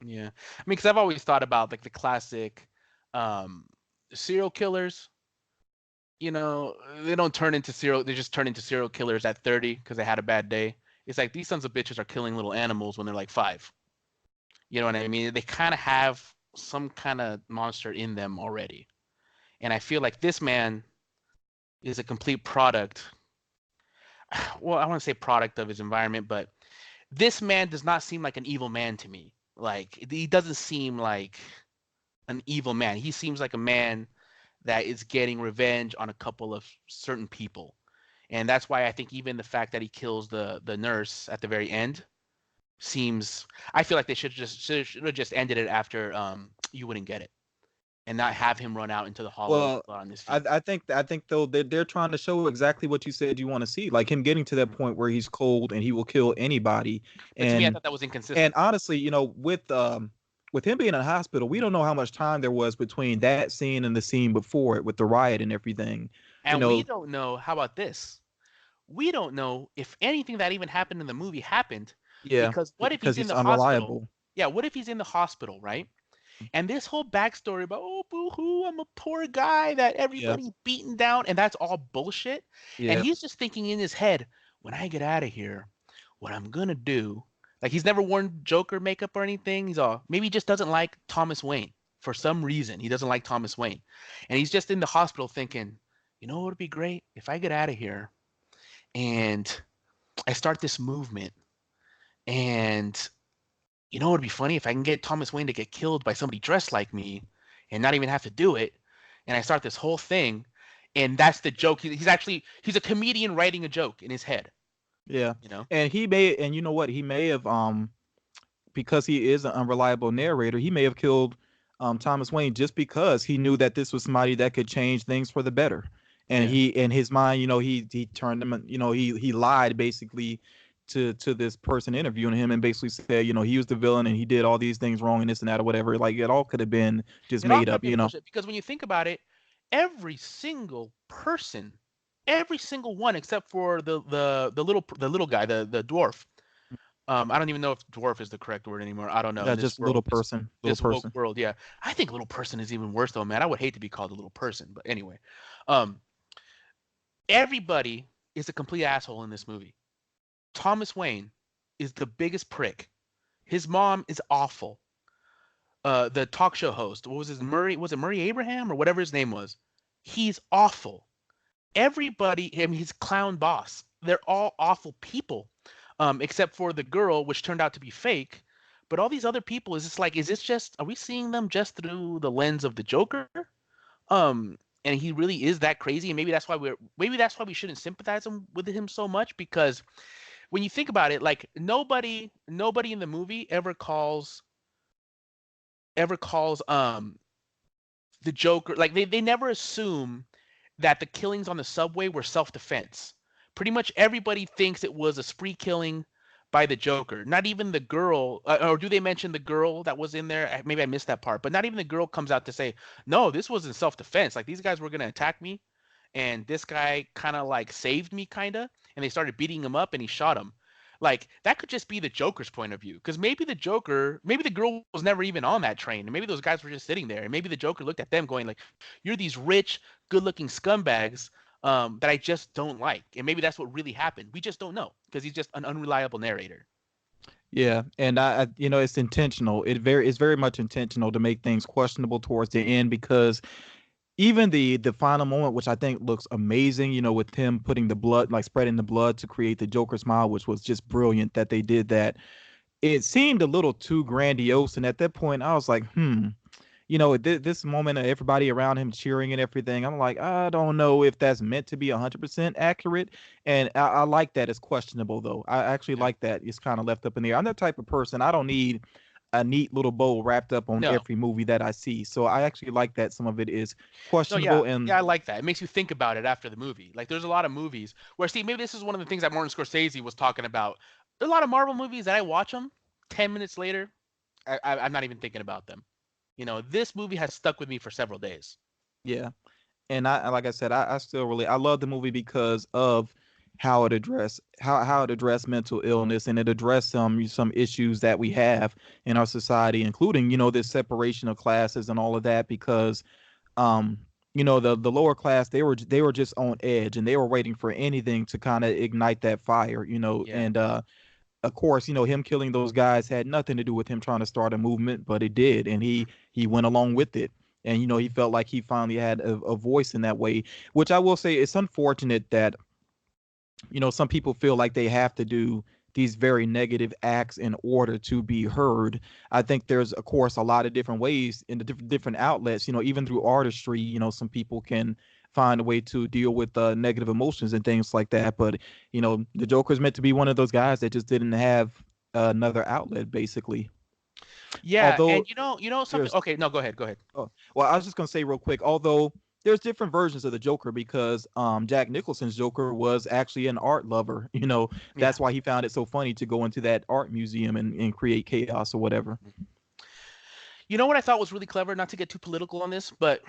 Yeah. I mean, because I've always thought about like the classic um, serial killers. They don't turn into serial. They just turn into serial killers at 30 because they had a bad day. It's like these sons of bitches are killing little animals when they're like 5. You know what I mean? They kind of have some kind of monster in them already. And I feel like this man is a complete product. Well, I want to say product of his environment, but this man does not seem like an evil man to me. Like, he doesn't seem like an evil man. He seems like a man that is getting revenge on a couple of certain people. And that's why I think even the fact that he kills the nurse at the very end seems, I feel like they should have just ended it after you wouldn't get it, and not have him run out into the hollow with Well, blood on his I, feet. I think though they're trying to show exactly what you said you want to see, like him getting to that point where he's cold and he will kill anybody, But to me, I and thought that was and inconsistent. honestly, with with him being in a hospital, we don't know how much time there was between that scene and the scene before it with the riot and everything. You And we know, don't know, how about this? We don't know if anything that even happened in the movie happened, yeah, because what if because he's in he's the hospital? unreliable. Yeah, what if he's in the hospital, right? And this whole backstory about, oh, boo hoo, I'm a poor guy that Yeah, everybody's beaten down, and that's all bullshit. And yeah, he's just thinking in his head, when I get out of here, what I'm gonna do. Like, he's never worn Joker makeup or anything. He's all, maybe he just doesn't like Thomas Wayne for some reason. He doesn't like Thomas Wayne. And he's just in the hospital thinking, you know what would be great? If I get out of here and I start this movement, and you know what would be funny? If I can get Thomas Wayne to get killed by somebody dressed like me and not even have to do it, and I start this whole thing, and that's the joke. He's a comedian writing a joke in his head, yeah. you know? And he may, and you know what? He may have, because he is an unreliable narrator, he may have killed Thomas Wayne just because he knew that this was somebody that could change things for the better. And Yeah. he, in his mind, he turned him, he lied basically to this person interviewing him and basically said, he was the villain and he did all these things wrong and this and that or whatever. Like it all could have been just It all made could have up. been bullshit, because when you think about it, every single person, every single one except for the little guy, the dwarf. I don't even know if dwarf is the correct word anymore. I don't know. Yeah, In this just world, little person, little this woke person. world, yeah. I think little person is even worse though, man. I would hate to be called a little person, but anyway. Um, Everybody is a complete asshole in this movie. Thomas Wayne is the biggest prick. His mom is awful. The talk show host, what was his Murray? Was it Murray Abraham or whatever his name was? He's awful. Everybody, I mean, his clown boss. They're all awful people, except for the girl, which turned out to be fake. But all these other people, is just like, is this just? Are we seeing them just through the lens of the Joker? And he really is that crazy, and maybe that's why we shouldn't sympathize with him so much, because when you think about it, like nobody in the movie ever calls the Joker, like they never assume that the killings on the subway were self-defense. Pretty much everybody thinks it was a spree killing by the Joker. Not even the girl, or do they mention the girl that was in there? Maybe I missed that part, but not even the girl comes out to say, "No, this wasn't self-defense. Like these guys were gonna attack me, and this guy kind of like saved me, kinda." And they started beating him up, and he shot him. Like that could just be the Joker's point of view, because maybe the girl was never even on that train, and maybe those guys were just sitting there, and maybe the Joker looked at them going like, "You're these rich, good-looking scumbags that I just don't like," and maybe that's what really happened. We just don't know because he's just an unreliable narrator. Yeah, and it's intentional. It's very much intentional to make things questionable towards the end because even the final moment, which I think looks amazing, with him putting the blood, like spreading the blood to create the Joker smile, which was just brilliant that they did that. It seemed a little too grandiose, and at that point, I was like, this moment of everybody around him cheering and everything, I'm like, I don't know if that's meant to be 100% accurate. And I like that it's questionable, though. I actually Yeah. like that it's kind of left up in the air. I'm that type of person. I don't need a neat little bow wrapped up on No. every movie that I see. So I actually like that some of it is No. Yeah. questionable. Yeah. And I like that. It makes you think about it after the movie. Like, there's a lot of movies where, see, maybe this is one of the things that Martin Scorsese was talking about. There's a lot of Marvel movies that I watch them 10 minutes later, I'm not even thinking about them. This movie has stuck with me for several days. yeah, and like I said, I still really I love the movie because of how it addressed mental illness, and it addressed some issues that we have in our society, including this separation of classes and all of that. Because um the lower class, they were just on edge and they were waiting for anything to kind of ignite that fire, Yeah. and of course, him killing those guys had nothing to do with him trying to start a movement, but it did, and he went along with it. And he felt like he finally had a voice in that way, which I will say it's unfortunate that some people feel like they have to do these very negative acts in order to be heard. I think there's, of course, a lot of different ways in the different outlets. Even through artistry, some people can find a way to deal with negative emotions and things like that. But the Joker's meant to be one of those guys that just didn't have another outlet, basically. Yeah, Although and you know something. there's Okay, no, go ahead, go ahead. Oh, well, I was just gonna say real quick, although there's different versions of the Joker because Jack Nicholson's Joker was actually an art lover. Yeah. That's why he found it so funny to go into that art museum and create chaos or whatever. You know what I thought was really clever? Not to get too political on this, but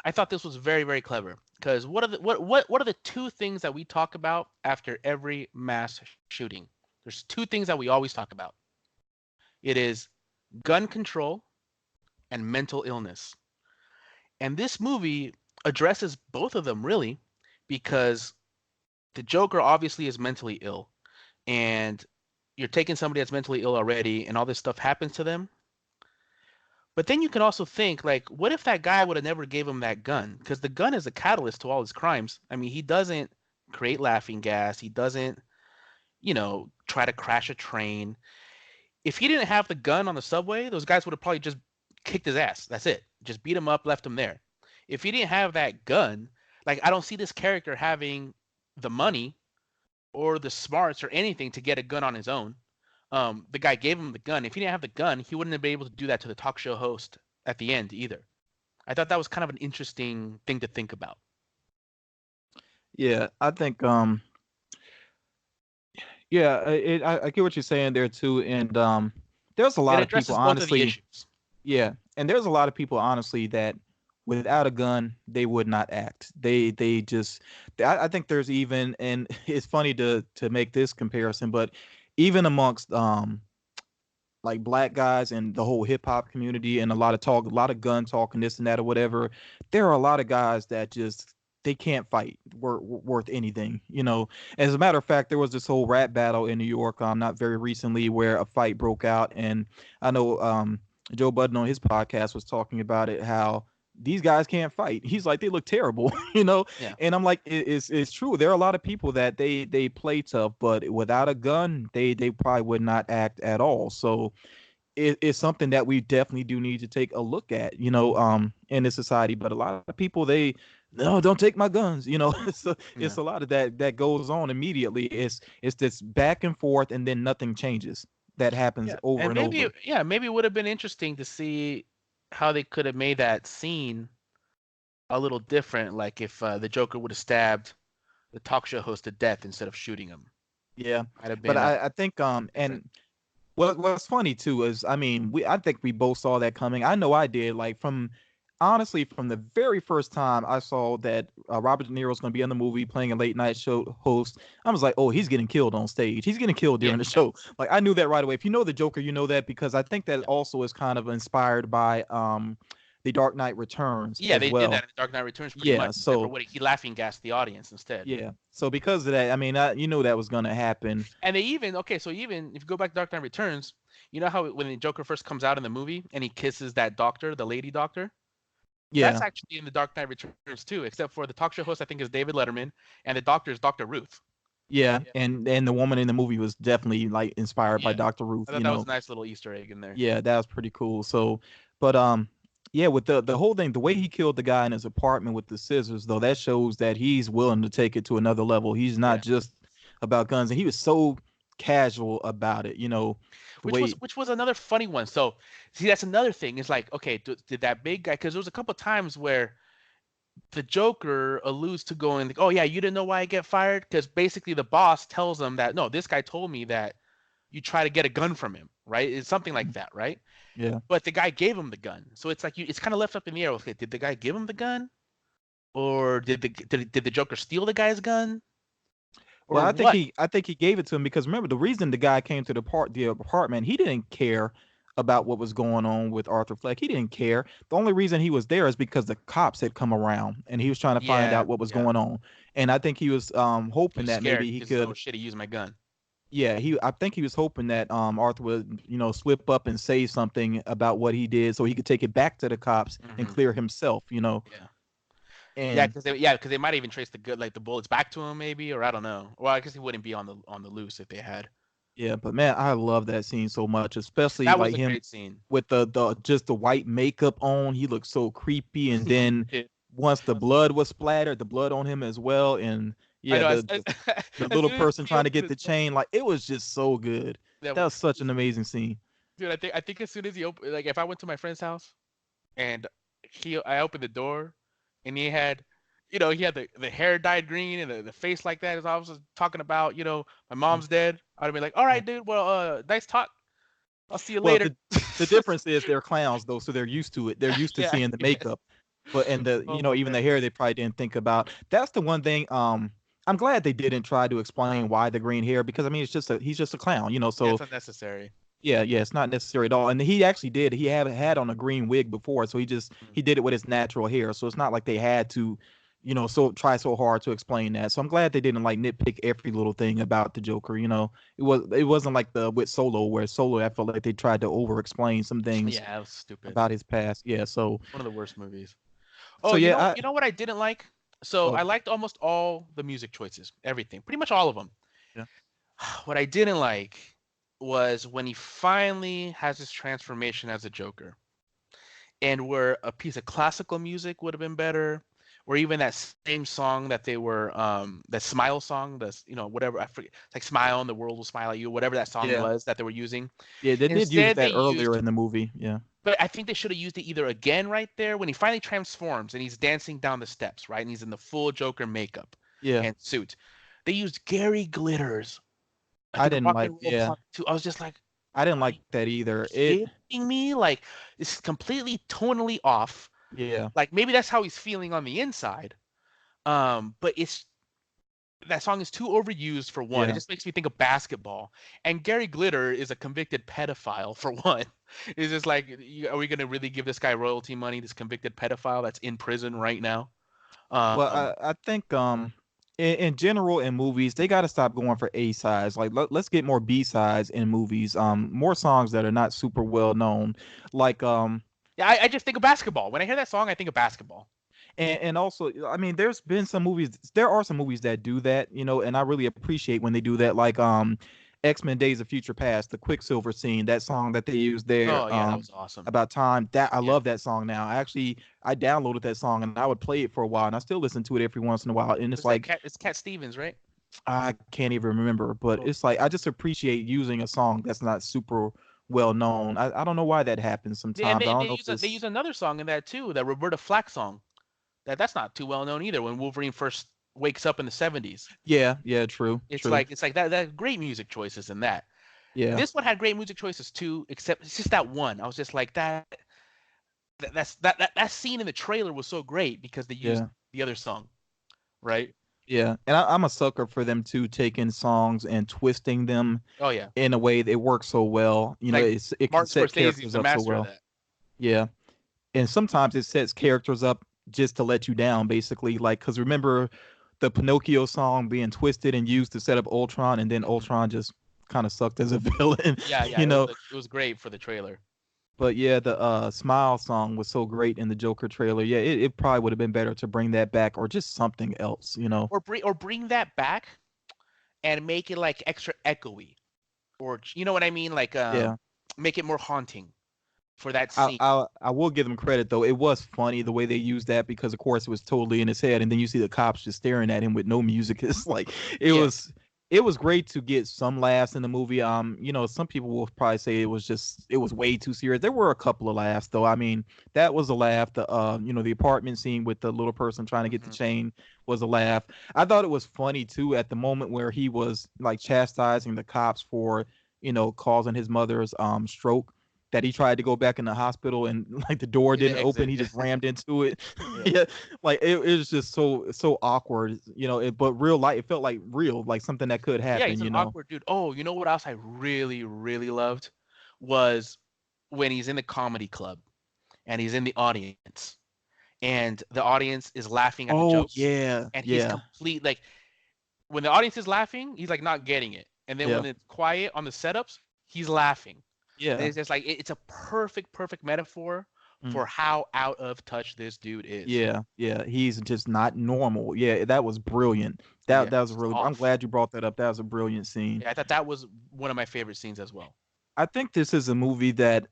I thought this was very, very clever. Because what are the two things that we talk about after every mass shooting? There's two things that we always talk about. It is gun control and mental illness. And this movie addresses both of them really, because the Joker obviously is mentally ill, and you're taking somebody that's mentally ill already, and all this stuff happens to them. But then you can also think, like, what if that guy would have never gave him that gun? Because the gun is a catalyst to all his crimes. I mean, he doesn't create laughing gas. He doesn't, try to crash a train. If he didn't have the gun on the subway, those guys would have probably just kicked his ass. That's it. Just beat him up, left him there. If he didn't have that gun, like, I don't see this character having the money or the smarts or anything to get a gun on his own. The guy gave him the gun. If he didn't have the gun, he wouldn't have been able to do that to the talk show host at the end either. I thought that was kind of an interesting thing to think about. Yeah, I think yeah, I get what you're saying there too, and there's a It lot of people addresses both of the honestly, issues. yeah, and there's a lot of people honestly that without a gun they would not act. They just I think there's even, and it's funny to make this comparison, but even amongst like black guys and the whole hip hop community and a lot of talk, a lot of gun talk and this and that or whatever, there are a lot of guys that just they can't fight worth anything, you know. As a matter of fact, there was this whole rap battle in New York, not very recently, where a fight broke out, and I know Joe Budden on his podcast was talking about it, how these guys can't fight. He's like, they look terrible, you know. Yeah. And I'm like, it's true. There are a lot of people that they play tough, but without a gun, they probably would not act at all. So it's something that we definitely do need to take a look at, you know, in this society. But a lot of people, they no, don't take my guns, you know. It's Yeah. a lot of that goes on immediately. It's this back and forth, and then nothing changes. That happens Yeah. over And and over. maybe it would have been interesting to see how they could have made that scene a little different. Like if the Joker would have stabbed the talk show host to death instead of shooting him. Yeah, Might have but been I think different. and what's funny too is, I mean, I think we both saw that coming. I know I did. Like, from honestly, from the very first time I saw that Robert De Niro's going to be in the movie playing a late night show host, I was like, oh, he's getting killed on stage. He's getting killed Yeah. during the show. Like, I knew that right away. If you know the Joker, you know that, because I think that Yeah. also is kind of inspired by The Dark Knight Returns Yeah, as they did well. that in Dark Knight Returns pretty Yeah, much, except for so what he laughing gassed the audience instead. yeah, so because of that, I mean, you know that was going to happen. And they even so even if you go back to Dark Knight Returns, you know how when the Joker first comes out in the movie and he kisses that doctor, the lady doctor? That's Yeah. actually in the Dark Knight Returns too, except for the talk show host I think is David Letterman and the doctor is Dr. Ruth. Yeah, Yeah. and the woman in the movie was definitely like inspired by Yeah. Dr. Ruth, I thought you that was know. a nice little Easter egg in there. Yeah, that was pretty cool. So, but yeah, with the whole thing, the way he killed the guy in his apartment with the scissors, though, that shows that he's willing to take it to another level. He's not Yeah. just about guns, and he was so casual about it, you know, the way. Which was another funny one. So, see, that's another thing. It's like, okay, did that big guy? Because there was a couple times where the Joker alludes to going, oh yeah, you didn't know why I get fired, because basically the boss tells him that no, this guy told me that you try to get a gun from him, right? It's something like that, right? Yeah. But the guy gave him the gun, so it's like it's kind of left up in the air. Okay, did the guy give him the gun, or did the Joker steal the guy's gun, Well, or what? I think he gave it to him because, remember, the reason the guy came to the apartment, he didn't care about what was going on with Arthur Fleck. He didn't care. The only reason he was there is because the cops had come around and he was trying to find Yeah, out what was yeah. going on. And I think he was He hoping was that scared maybe he because oh could, shit, he used my gun. yeah, he I think he was hoping that Arthur would, you know, slip up and say something about what he did so he could take it back to the cops and Hmm. clear himself, you know. Yeah. And Yeah, because they might even trace the good, like the bullets back to him, maybe, or I don't know. Well, I guess he wouldn't be on the loose if they had. yeah, but man, I love that scene so much, especially That was like a him great scene. with the just the white makeup on. He looked so creepy, and then Yeah. once the blood was splattered, the blood on him as well, and I yeah, know. the As little soon as person he trying to opened get his the mouth, chain, like, it was just so good. that That was, was such an amazing scene. dude. I think as soon as he opened, like if I went to my friend's house and I opened the door and he had, he had the hair dyed green and the face like that. As I was talking about, my mom's dead. I'd be like, all Yeah. right, dude. Well, nice talk. I'll see you Well, later. the difference is they're clowns though, so they're used to it. They're used to Yeah, seeing the yes. makeup. But and the Oh even man. the hair they probably didn't think about. That's the one thing I'm glad they didn't try to explain why the green hair, because I mean he's just a clown, Yeah, so it's unnecessary. yeah, it's not necessary at all. And he actually did. He had on a green wig before, so Mm. he did it with his natural hair. So it's not like they had to, so try so hard to explain that. So I'm glad they didn't like nitpick every little thing about the Joker. It wasn't like the with Solo, where Solo I felt like they tried to over explain some things Yeah, that was stupid. about his past. Yeah, One of the worst movies. so Oh, yeah, you know what I didn't like? So well, I liked almost all the music choices, everything, pretty much all of them. yeah, What I didn't like was when he finally has his transformation as a Joker, and where a piece of classical music would have been better, or even that same song that they were, that Smile song, that's whatever I forget, it's like Smile and the world will smile at you, whatever that song yeah, was that they were using. yeah. They did use Instead, they that earlier used, in the movie. Yeah, but I think they should have used it either again right there when he finally transforms and he's dancing down the steps, right, and he's in the full Joker makeup yeah. and suit. They used Gary Glitter's, I I think, didn't Rock like. and Roll Yeah, Clock too. I was just like, I didn't are like you that either. kidding me? Like, it's completely tonally off. Yeah, Like, maybe that's how he's feeling on the inside. But it's that song is too overused for one. It yeah. just makes me think of basketball. And Gary Glitter is a convicted pedophile for one. It's just like, are we gonna really give this guy royalty money? This convicted pedophile that's in prison right now. Well, Um, I think in general in movies they got to stop going for A sides. Like let's get more B sides in movies. More songs that are not super well known. Like yeah, I just think of basketball. When I hear that song, I think of basketball. and also I mean there are some movies that do that, and I really appreciate when they do that. Like X-Men Days of Future Past, the Quicksilver scene, that song that they used there, Oh yeah, that was awesome. about time. That I Yeah, love that song now. I downloaded that song and I would play it for a while, and I still listen to it every once in a while. And it's was that like Cat? It's Cat Stevens, right? I can't even remember, but Oh, it's like I just appreciate using a song that's not super well known. I don't know why that happens and sometimes. I don't know if they use it's another song in that too, that Roberta Flack song. That's not too well known either. When Wolverine first wakes up in the 70s, yeah, true, true. it's like that great music choices in that. Yeah, This one had great music choices too, except it's just that one. I was just like that scene in the trailer was so great because they used yeah. the other song, right? Yeah, and I'm a sucker for them too, taking songs and twisting them Oh yeah, in a way that works so well. like It can Martin set Scorsese is characters the up so master of well. that. Yeah, and sometimes it sets characters up just to let you down, basically. Like, because remember the Pinocchio song being twisted and used to set up Ultron, and then Hmm. Ultron just kind of sucked as a villain, Yeah, yeah, you know. it was great for the trailer. But yeah, the Smile song was so great in the Joker trailer. Yeah, it probably would have been better to bring that back or just something else. Or bring that back and make it like extra echoey, or you know what I mean, like Yeah. make it more haunting for that I, scene. I I will give them credit though. It was funny the way they used that, because of course it was totally in his head, and then you see the cops just staring at him with no music. It's like it Yeah, was it was great to get some laughs in the movie. Some people will probably say it was way too serious. There were a couple of laughs though. I mean, that was a laugh. The apartment scene with the little person trying to get the hmm, chain was a laugh. I thought it was funny too at the moment where he was like chastising the cops for, causing his mother's stroke, that he tried to go back in the hospital and like the door the didn't open, exit. he Yeah, just rammed into it. yeah. Yeah, like it was just so awkward, but real life, it felt like real, like something that could Yeah, happen, he's an awkward dude. Oh, you know what else I really, really loved was when he's in the comedy club and he's in the audience and the audience is laughing at the Oh jokes yeah, and he's yeah, complete like when the audience is laughing, he's like not getting it. And then yeah, when it's quiet on the setups, he's laughing. And yeah. it's just like it's a perfect metaphor Mm. for how out of touch this dude is. Yeah, he's just not normal. Yeah, that was brilliant. Yeah, That was he's just really, I'm off. glad you brought that up. That was a brilliant scene. Yeah, I thought that was one of my favorite scenes as well. I think this is a movie that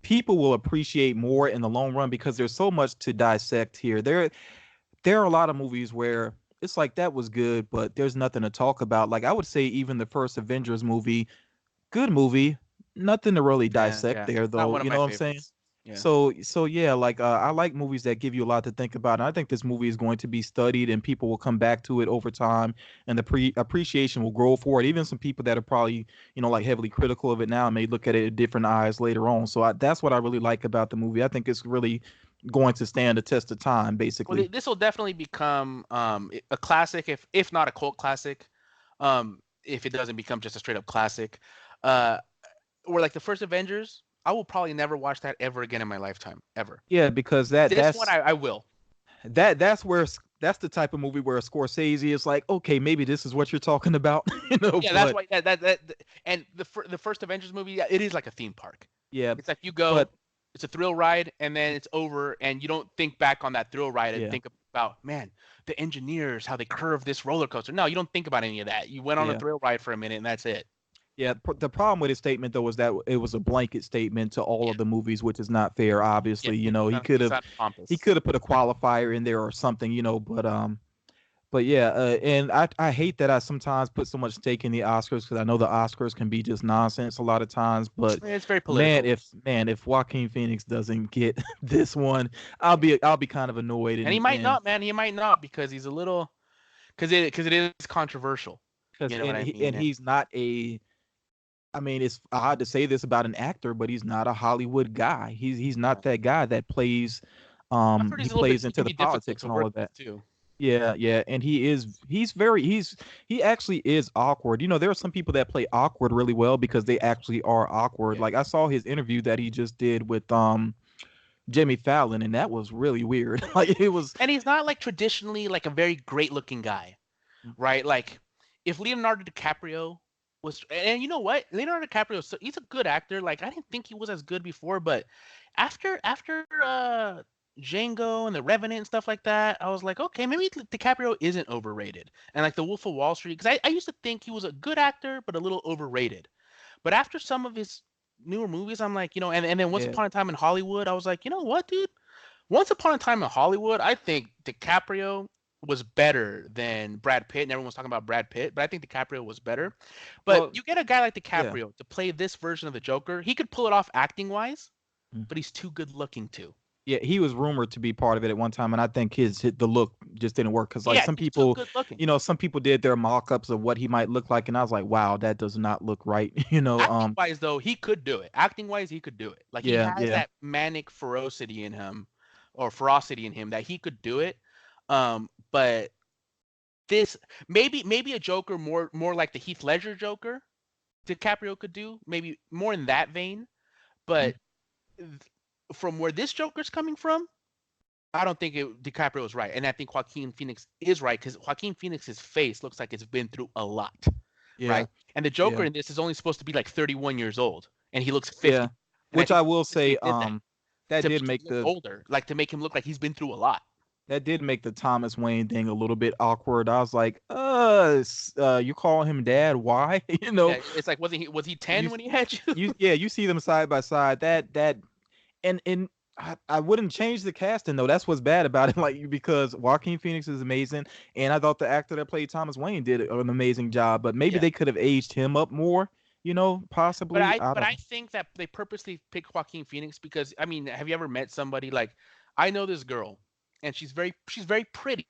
people will appreciate more in the long run, because there's so much to dissect here. There are a lot of movies where it's like that was good, but there's nothing to talk about. Like I would say even the first Avengers movie, good movie, nothing to really Yeah, dissect yeah. there Not though. one of You my know what I'm saying? favorites. Yeah. So yeah, like I like movies that give you a lot to think about. And I think this movie is going to be studied, and people will come back to it over time, and the appreciation will grow for it. Even some people that are probably like heavily critical of it now may look at it with different eyes later on. So that's what I really like about the movie. I think it's really going to stand the test of time, Well, basically. this will definitely become a classic, if not a cult classic, if it doesn't become just a straight up classic. Uh, or like the first Avengers, I will probably never watch that ever again in my lifetime, ever. Yeah, because that This one, that's I will. that's where that's the type of movie where Scorsese is like, okay, maybe this is what you're talking about, Yeah, that's but why and the first Avengers movie, yeah, it is like a theme park. yeah, It's like you go, but it's a thrill ride, and then it's over, and you don't think back on that thrill ride and yeah, think about, man, the engineers, how they curved this roller coaster. No, you don't think about any of that. You went on a yeah. thrill ride for a minute, and that's it. Yeah, the problem with his statement though was that it was a blanket statement to all Yeah, of the movies, which is not fair. yeah, Obviously, it's not he pompous. could have put a qualifier in there or something, but yeah, and I hate that I sometimes put so much stake in the Oscars because I know the Oscars can be just nonsense a lot of times. But It's very man, political, if Joaquin Phoenix doesn't get this one, I'll be kind of annoyed and he might not, man. He might not because he's a little, because it is controversial. because You know what I mean? And he's not a I mean, it's odd to say this about an actor, but he's not a Hollywood guy. He's not that guy that plays I've heard he he's a little bit. plays He into can the be difficult politics to and all work of with that. too. Yeah, yeah, and he actually is awkward. There are some people that play awkward really well because they actually are awkward. Yeah. Like I saw his interview that he just did with Jimmy Fallon, and that was really weird. Like it was And he's not like traditionally like a very great looking guy, right? Like if Leonardo DiCaprio was, and you know what, Leonardo DiCaprio, he's a good actor. Like I didn't think he was as good before, but after Django and The Revenant and stuff like that, I was like, okay, maybe DiCaprio isn't overrated. And like The Wolf of Wall Street, because I used to think he was a good actor, but a little overrated. But after some of his newer movies, I'm like, and then Once yeah. Upon a Time in Hollywood, I was like, you know what, dude? Once Upon a Time in Hollywood, I think DiCaprio was better than Brad Pitt, and everyone's talking about Brad Pitt, but I think DiCaprio was better. But Well, you get a guy like yeah. DiCaprio to play this version of the Joker, he could pull it off acting wise, but he's too good looking too. Yeah, he was rumored to be part of it at one time, and I think the look just didn't work because like Yeah, he's too good looking. some people did their mock-ups of what he might look like, and I was like, wow, that does not look right. Acting wise, though, he could do it. Acting wise, he could do it. Like he Yeah, has yeah, that manic ferocity in him, or ferocity in him that he could do it. But this maybe a Joker more like the Heath Ledger Joker DiCaprio could do, maybe more in that vein. mm, But from where this Joker's coming from, I don't think DiCaprio is right, and I think Joaquin Phoenix is right because Joaquin Phoenix's face looks like it's been through a lot, yeah, right? And the yeah, Joker in this is only supposed to be like 31 years old, and he looks yeah. 50. And I Which think I they will purposely say, did that that to did make him make look older, like to make him look like he's been through a lot. the Thomas Wayne thing a little bit awkward. I was like, you call him dad? Why? Yeah, it's like was he 10 You when he had you? you see them side by side. That and I wouldn't change the casting though. That's what's bad about it. Like because Joaquin Phoenix is amazing, and I thought the actor that played Thomas Wayne did an amazing job. But maybe Yeah. they could have aged him up more. But Possibly. I I but don't I know. think that they purposely picked Joaquin Phoenix because I mean, have you ever met somebody like I know this girl and she's very pretty.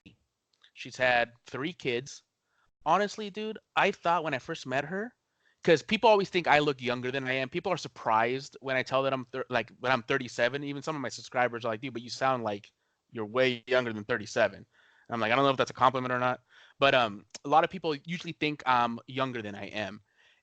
She's had 3 kids. Honestly, dude, I thought when I first met her, because people always think I look younger than I am. People are surprised when I tell them like when I'm 37. Even some of my subscribers are like, dude, but you sound like you're way younger than 37. And I'm like, I don't know if that's a compliment or not, but a lot of people usually think I'm younger than I am.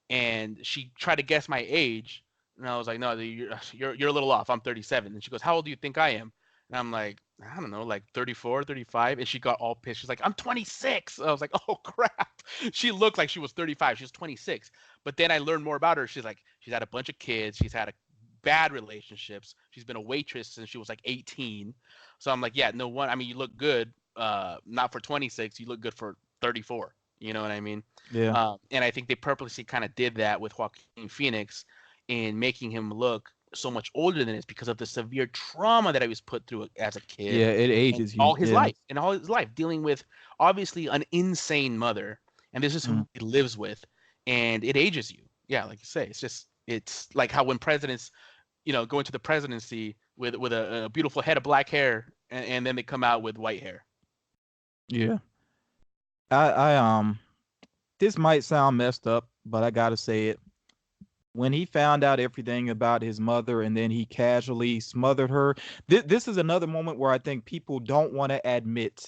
And she tried to guess my age, and I was like, no, you're a little off. I'm 37. And she goes, how old do you think I am? And I'm like, I don't know, like 34, 35. And she got all pissed. She's like, I'm 26. I was like, oh crap. She looked like she was 35. She was 26. But then I learned more about her. She's like, she's had a bunch of kids. She's had bad relationships. She's been a waitress since she was like 18. So I'm like, yeah, no one. I mean, you look good, not for 26. You look good for 34. You know what I mean? Yeah. And I think they purposely kind of did that with Joaquin Phoenix in making him look so much older than this because of the severe trauma that he was put through as a kid Yeah. It and ages you. all his Yeah. life and all his life dealing with obviously an insane mother, and this is Mm. who he lives with, and it ages you. Yeah, like you say, it's like how when presidents, go into the presidency, with a beautiful head of black hair, and then they come out with white hair. Yeah. I this might sound messed up, but I gotta say it. When he found out everything about his mother and then he casually smothered her, this is another moment where I think people don't want to admit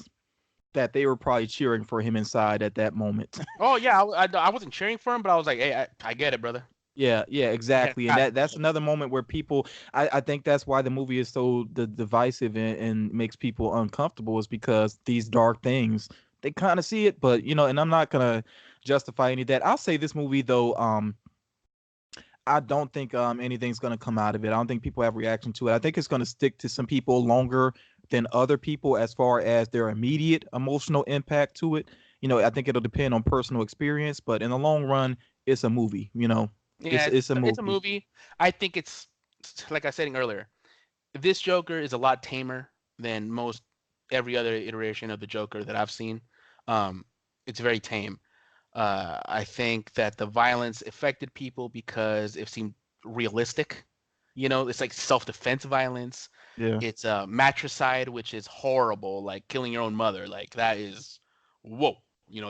that they were probably cheering for him inside at that moment. Oh yeah, I wasn't cheering for him, but I was like, hey, I get it, brother. Yeah, yeah, Yeah, exactly. And that's another moment where people I think that's why the movie is so divisive and makes people uncomfortable is because these dark things they kind of see it, but and I'm not gonna justify any of that. I'll say this movie though, I don't think anything's gonna come out of it. I don't think people have reaction to it. I think it's gonna stick to some people longer than other people as far as their immediate emotional impact to it. I think it'll depend on personal experience, but in the long run, it's a movie. yeah, It's a it's a movie. movie. I think it's like I said earlier. This Joker is a lot tamer than most every other iteration of the Joker that I've seen. Um, it's very tame. I think that the violence affected people because it seemed realistic. It's like self-defense violence. Yeah. It's matricide, which is horrible, like killing your own mother. Like that is, whoa.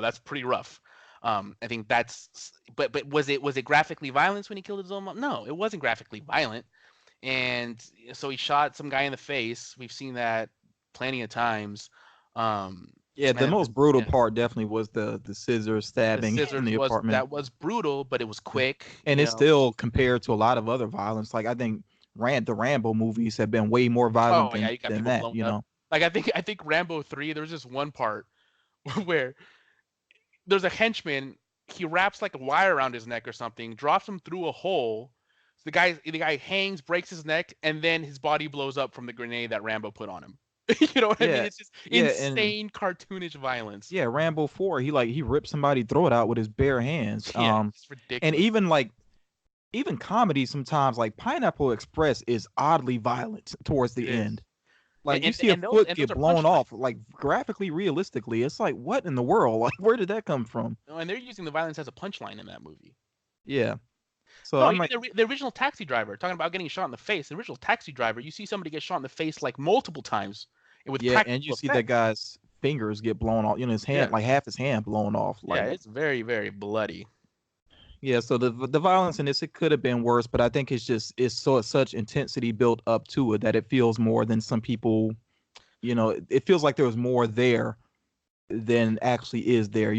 That's pretty rough. I think but was it graphically violence when he killed his own mom? No, it wasn't graphically violent. And so he shot some guy in the face. We've seen that plenty of times. Um, Yeah, the and most brutal yeah, part definitely was the scissor the stabbing in scissors the apartment. was brutal, but it was quick. And it's still compared to a lot of other violence. Like I think the Rambo movies have been way more violent Oh than yeah, you got than people that, blown up. Like I think Rambo 3. There was this one part where there's a henchman. He wraps like a wire around his neck or something, drops him through a hole. So the guy hangs, breaks his neck, and then his body blows up from the grenade that Rambo put on him. You know what I mean? Yeah. It's just Yeah, and insane cartoonish violence. yeah, Rambo 4, he ripped somebody's throat out with his bare hands. Yeah, it's And ridiculous. even comedy sometimes like Pineapple Express is oddly violent towards It the is. end. And, Like you and, see a and those foot and those get are blown punchlines. off like graphically realistically. It's like what in the world? Like where did that come from? And they're using the violence as a punchline in that movie. Yeah. So No, I'm even like the original Taxi Driver, talking about getting shot in the face. The original Taxi Driver, you see somebody get shot in the face like multiple times with yeah, and you practical see that effects. guy's fingers get blown off, his hand, Yeah, like half his hand blown off. yeah, Like, it's very, very bloody. yeah, so the violence in this it could have been worse, but I think it's such intensity built up to it that it feels more than some people, it feels like there was more there than actually is there,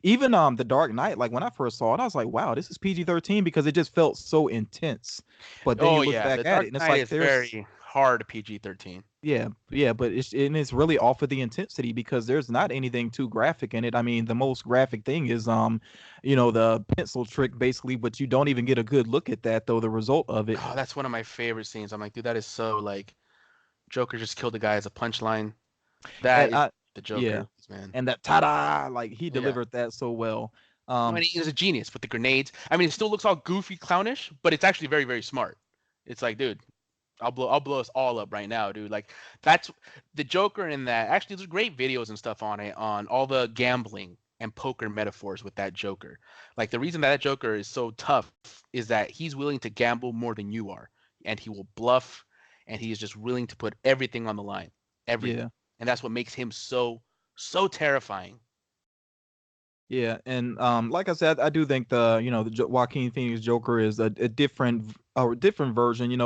Even The Dark Knight, like when I first saw it, I was like, wow, this is PG-13 because it just felt so intense. But then Oh you look yeah, back The at it Dark and it's Knight like is there's very hard PG-13. yeah, yeah, but it's really off of the intensity because there's not anything too graphic in it. I mean, the most graphic thing is the pencil trick basically, but you don't even get a good look at that though, the result of it. Oh, that's one of my favorite scenes. I'm like, dude, that is so like Joker just killed the guy as a punchline. That And is I the yeah. Joker, man. And that ta-da, like he Yeah. delivered that so well. No, and he is a genius with the grenades. I mean, it still looks all goofy, clownish, but it's actually very, very smart. It's like, dude, I'll blow us all up right now, dude. Like that's the Joker in that. Actually, there's great videos and stuff on it on all the gambling and poker metaphors with that Joker. Like the reason that Joker is so tough is that he's willing to gamble more than you are, and he will bluff, and he is just willing to put everything on the line, everything, Yeah. and that's what makes him so terrifying. Yeah, and like I said, I do think the Joaquin Phoenix Joker is a different version.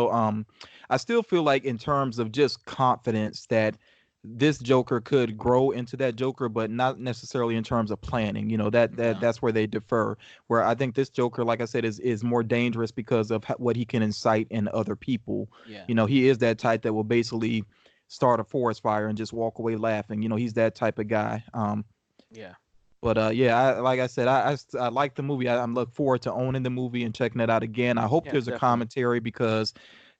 I still feel like in terms of just confidence that this Joker could grow into that Joker, but not necessarily in terms of planning. No, That's where they differ. Where I think this Joker, like I said, is more dangerous because of what he can incite in other people. yeah, He is that type that will basically start a forest fire and just walk away laughing. He's that type of guy. yeah. But yeah, like I said, I like the movie. I'm look forward to owning the movie and checking it out again. I hope Yeah, there's a definitely. commentary because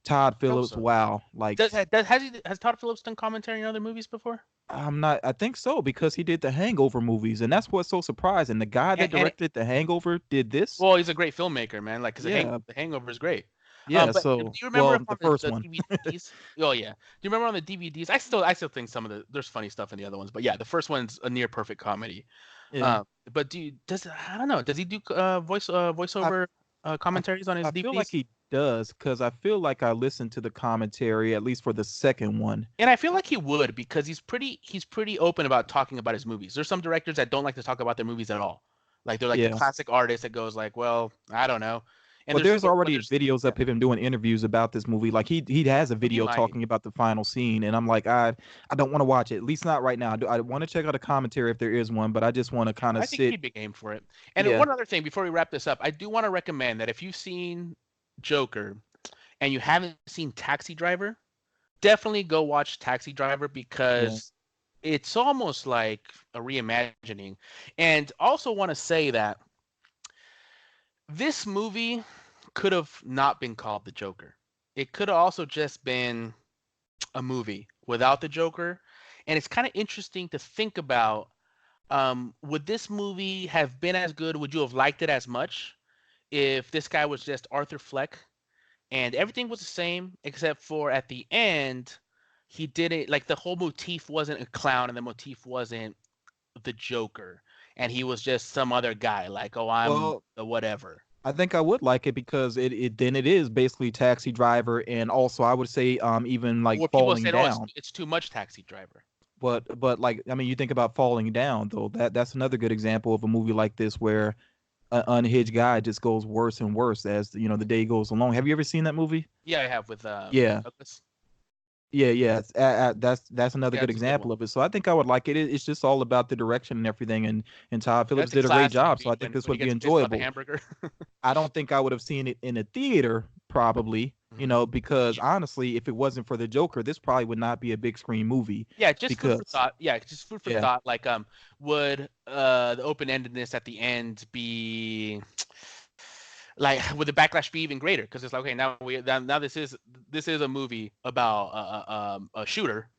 Todd I hope Phillips, so. wow, like Has Todd Phillips done commentary in other movies before? I'm not. I think so because he did the Hangover movies, and that's what's so surprising. The guy that And directed the Hangover did this. well, he's a great filmmaker, man. Like, cause Yeah, the Hangover is great. yeah. But do So, you remember well, if the on first the one. DVDs? Oh yeah. Do you remember on the DVDs? I still think some of there's funny stuff in the other ones, but yeah, the first one's a near perfect comedy. Yeah, Um, but I don't know. Does he do I voiceover I commentaries on his I feel like DVDs? he does, because I feel like I listened to the commentary, at least for the second one. And I feel like he would because he's pretty open about talking about his movies. There's some directors that don't like to talk about their movies at all. Like they're like the Yeah. classic artist that goes like, well, I don't know. And Well, there's there's people, but already there's videos yeah, of him doing interviews about this movie. Like he has a he video might. talking about the final scene, and I'm like, I don't want to watch it. At least not right now. I want to check out a commentary if there is one, but I just want to kind of I think he'd sit. be game for it. And Yeah. one other thing before we wrap this up, I do want to recommend that if you've seen Joker and you haven't seen Taxi Driver, definitely go watch Taxi Driver Yeah. because it's almost like a reimagining. And also want to say that this movie could have not been called The Joker. It could have also just been a movie without the Joker. And it's kind of interesting to think about, would this movie have been as good? Would you have liked it as much if this guy was just Arthur Fleck and everything was the same except for at the end he did it like the whole motif wasn't a clown and the motif wasn't the Joker and he was just some other guy like, oh, I'm Well, the whatever. I think I would like it because it is basically Taxi Driver, and also I would say even like Or people Falling said, oh, it's Down. it's too much Taxi Driver. But like I mean, you think about Falling Down though. That's another good example of a movie like this where an unhinged guy just goes worse and worse as the day goes along. Have you ever seen that movie? Yeah, I have with Yeah. Douglas. Yeah, yeah, that's another Yeah, good it's a good example one. of it. So I think I would like it. It's just all about the direction and everything, and Todd Phillips That's a did a great classic job. So I scene think when this he would be gets pissed about the enjoyable. hamburger. I don't think I would have seen it in a theater, probably, Mhm. because honestly, if it wasn't for the Joker, this probably would not be a big screen movie. Yeah, just food for Because thought. Yeah, just food for yeah, thought. Like, would the open-endedness at the end be like would the backlash be even greater? Because it's like, okay, now this is a movie about a shooter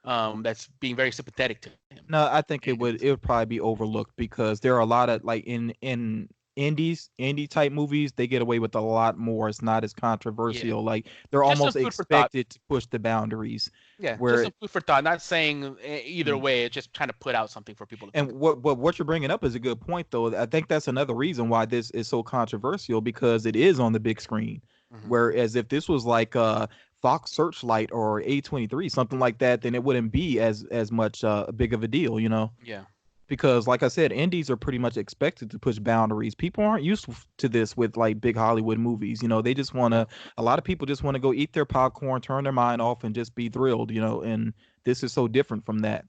that's being very sympathetic to him. no, I think it And would it would probably be overlooked because there are a lot of like in indie type movies, they get away with a lot more. It's not as yeah, controversial. Like they're just some almost food for thought. expected to push the boundaries. Yeah, just Where some food for thought. Not saying either yeah. way. It's just trying to put out something for people to think And about. what you're bringing up is a good point, though. I think that's another reason why this is so controversial because it is on the big screen. Hmm. Whereas if this was like Fox Searchlight or A23, something like that, then it wouldn't be as much big of a deal. Yeah. Because like I said, indies are pretty much expected to push boundaries. People aren't used to this with like big Hollywood movies. They just want Yeah. to. A lot of people just want to go eat their popcorn, turn their mind off, and just be thrilled. And this is so different from that.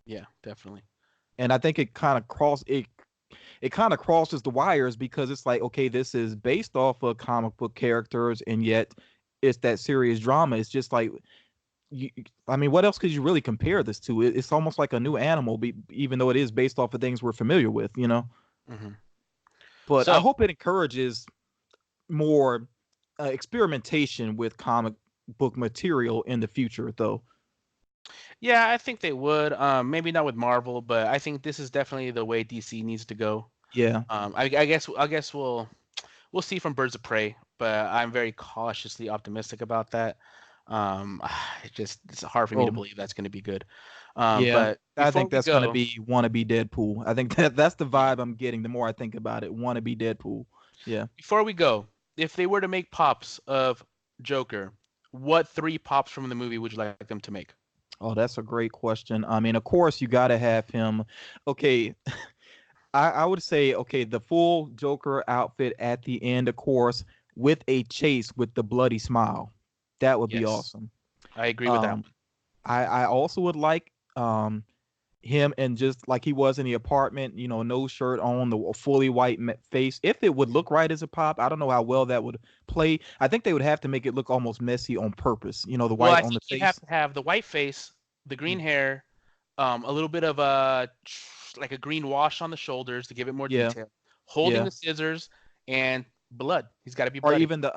Yeah. Definitely. And I think it kind of crosses the wires because it's like, okay, this is based off of comic book characters, and yet it's that serious drama. It's just like, you, I mean, what else could you really compare this to? It's almost like a new animal, even though it is based off of things we're familiar with. Hmm. But I So hope it encourages more experimentation with comic book material in the future, though. yeah, I think they would. Maybe not with Marvel, but I think this is definitely the way DC needs to go. Yeah. I guess we'll see from Birds of Prey, but I'm very cautiously optimistic about that. It's hard for me to Oh, believe that's going to be good. yeah. But I before think we that's gonna go, be wannabe Deadpool. I think that's the yeah, vibe I'm getting the more I think about it. Wannabe Deadpool. Yeah. before we go, if they were to make pops of Joker, what three pops from the movie would you like them to make? Oh, that's a great question. I mean, of course, you got to have him. Okay, I would say, okay, the full Joker outfit at the end, of course, with a chase with the bloody smile. That would be Yes, awesome. I agree with that Um, one. I also would like him and just like he was in the apartment, no shirt on, the fully white face. If it would look right as a pop, I don't know how well that would play. I think they would have to make it look almost messy on purpose. The Well, white I on the think you'd have face. to have the white face, the Mm. green hair, a little bit of a like a green wash on the shoulders to give it more Yeah, detail, holding yeah. the scissors, and blood. He's got to be Or bloody. even the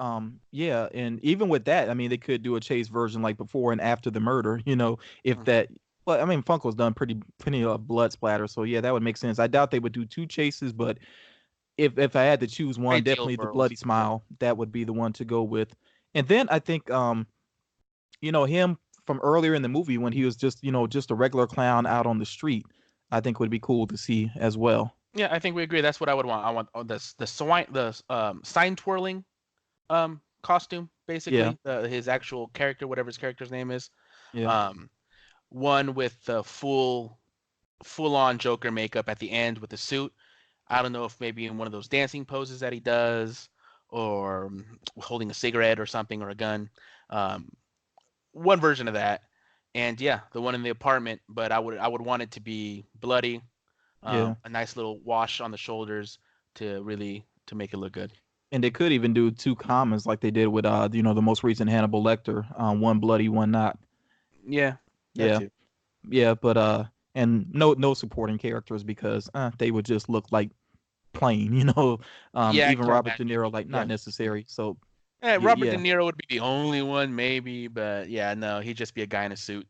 yeah, and even with that, I mean, they could do a chase version like before and after the murder. If Mhm. that. But I mean, Funko's done plenty of blood splatter, so yeah, that would make sense. I doubt they would do two chases, but if I had to choose one, Ideal definitely the world. bloody Yeah. smile. That would be the one to go with. And then I think him from earlier in the movie when he was just a regular clown out on the street, I think would be cool to see as well. Yeah, I think we agree. That's what I would want. I want the sign twirling costume, Yeah, basically, his actual character, whatever his character's name is. yeah, Um, one with the full on Joker makeup at the end with the suit. I don't know if maybe in one of those dancing poses that he does, or holding a cigarette or something, or a gun. Um, one version of that, and yeah, the one in the apartment. But I would want it to be bloody, yeah. a nice little wash on the shoulders to make it look good. And they could even do two commons like they did with the most recent Hannibal Lecter, one bloody, one not. Yeah, that Yeah, too. yeah, but and no supporting characters because they would just look like plain, Yeah, I even can't Robert De imagine. Niro like Yeah. not necessary. So Robert De yeah, Niro would be the only one, maybe, but yeah, no, he'd just be a guy in a suit.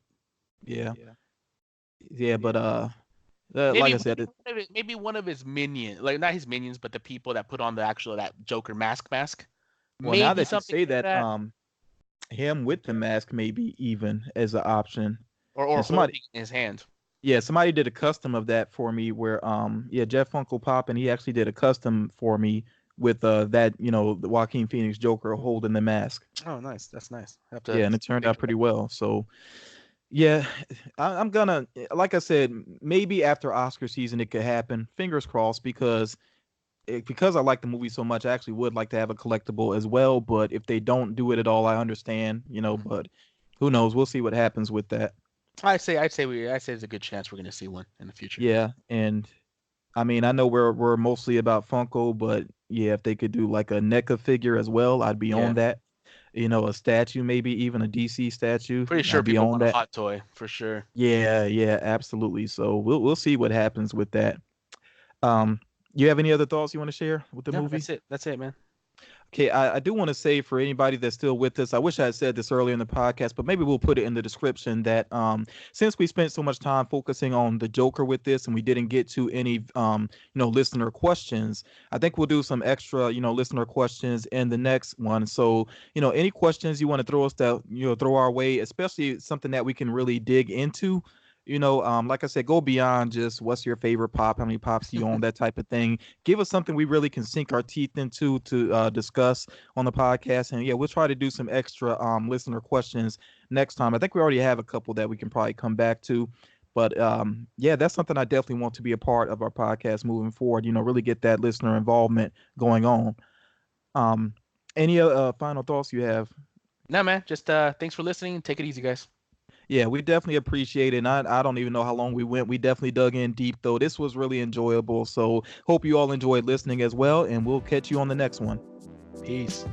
yeah, yeah, but Maybe like I maybe said, maybe one of his minions, like not his minions, but the people that put on the actual that Joker mask. well, now Maybe that you something say like that, that, him with the mask maybe even as an option. or And somebody, holding in his hand. yeah, somebody did a custom of that for me where yeah, Jeff Funko Pop, and he actually did a custom for me with that the Joaquin Phoenix Joker holding the mask. Oh, nice. That's nice. I have Yeah, to and it turned take out a look. pretty well. So yeah, I'm gonna, like I said, maybe after Oscar season it could happen. Fingers crossed, because I like the movie so much, I actually would like to have a collectible as well. But if they don't do it at all, I understand, Mhm. But who knows? We'll see what happens with that. I'd say there's a good chance we're gonna see one in the future. Yeah, and I mean, I know we're mostly about Funko, but yeah, if they could do like a NECA figure as well, I'd be Yeah, on that. A statue, maybe even a DC statue, pretty sure I'd be people on want a that. hot toy for sure. Yeah, yeah, absolutely. So we'll see what happens with that. Um, you have any other thoughts you want to share with the No, movie? that's it. That's it, man. Okay, I do want to say for anybody that's still with us, I wish I had said this earlier in the podcast, but maybe we'll put it in the description that since we spent so much time focusing on the Joker with this and we didn't get to any listener questions, I think we'll do some extra listener questions in the next one. So any questions you want to throw us that throw our way, especially something that we can really dig into. Like I said, go beyond just what's your favorite pop, how many pops do you own, that type of thing. Give us something we really can sink our teeth into to discuss on the podcast. And yeah, we'll try to do some extra listener questions next time. I think we already have a couple that we can probably come back to. But yeah, that's something I definitely want to be a part of our podcast moving forward. Really get that listener involvement going on. Um, any final thoughts you have? No, man. Just thanks for listening. Take it easy, guys. Yeah, we definitely appreciate it. And I don't even know how long we went. We definitely dug in deep, though. This was really enjoyable. So hope you all enjoyed listening as well. And we'll catch you on the next one. Peace.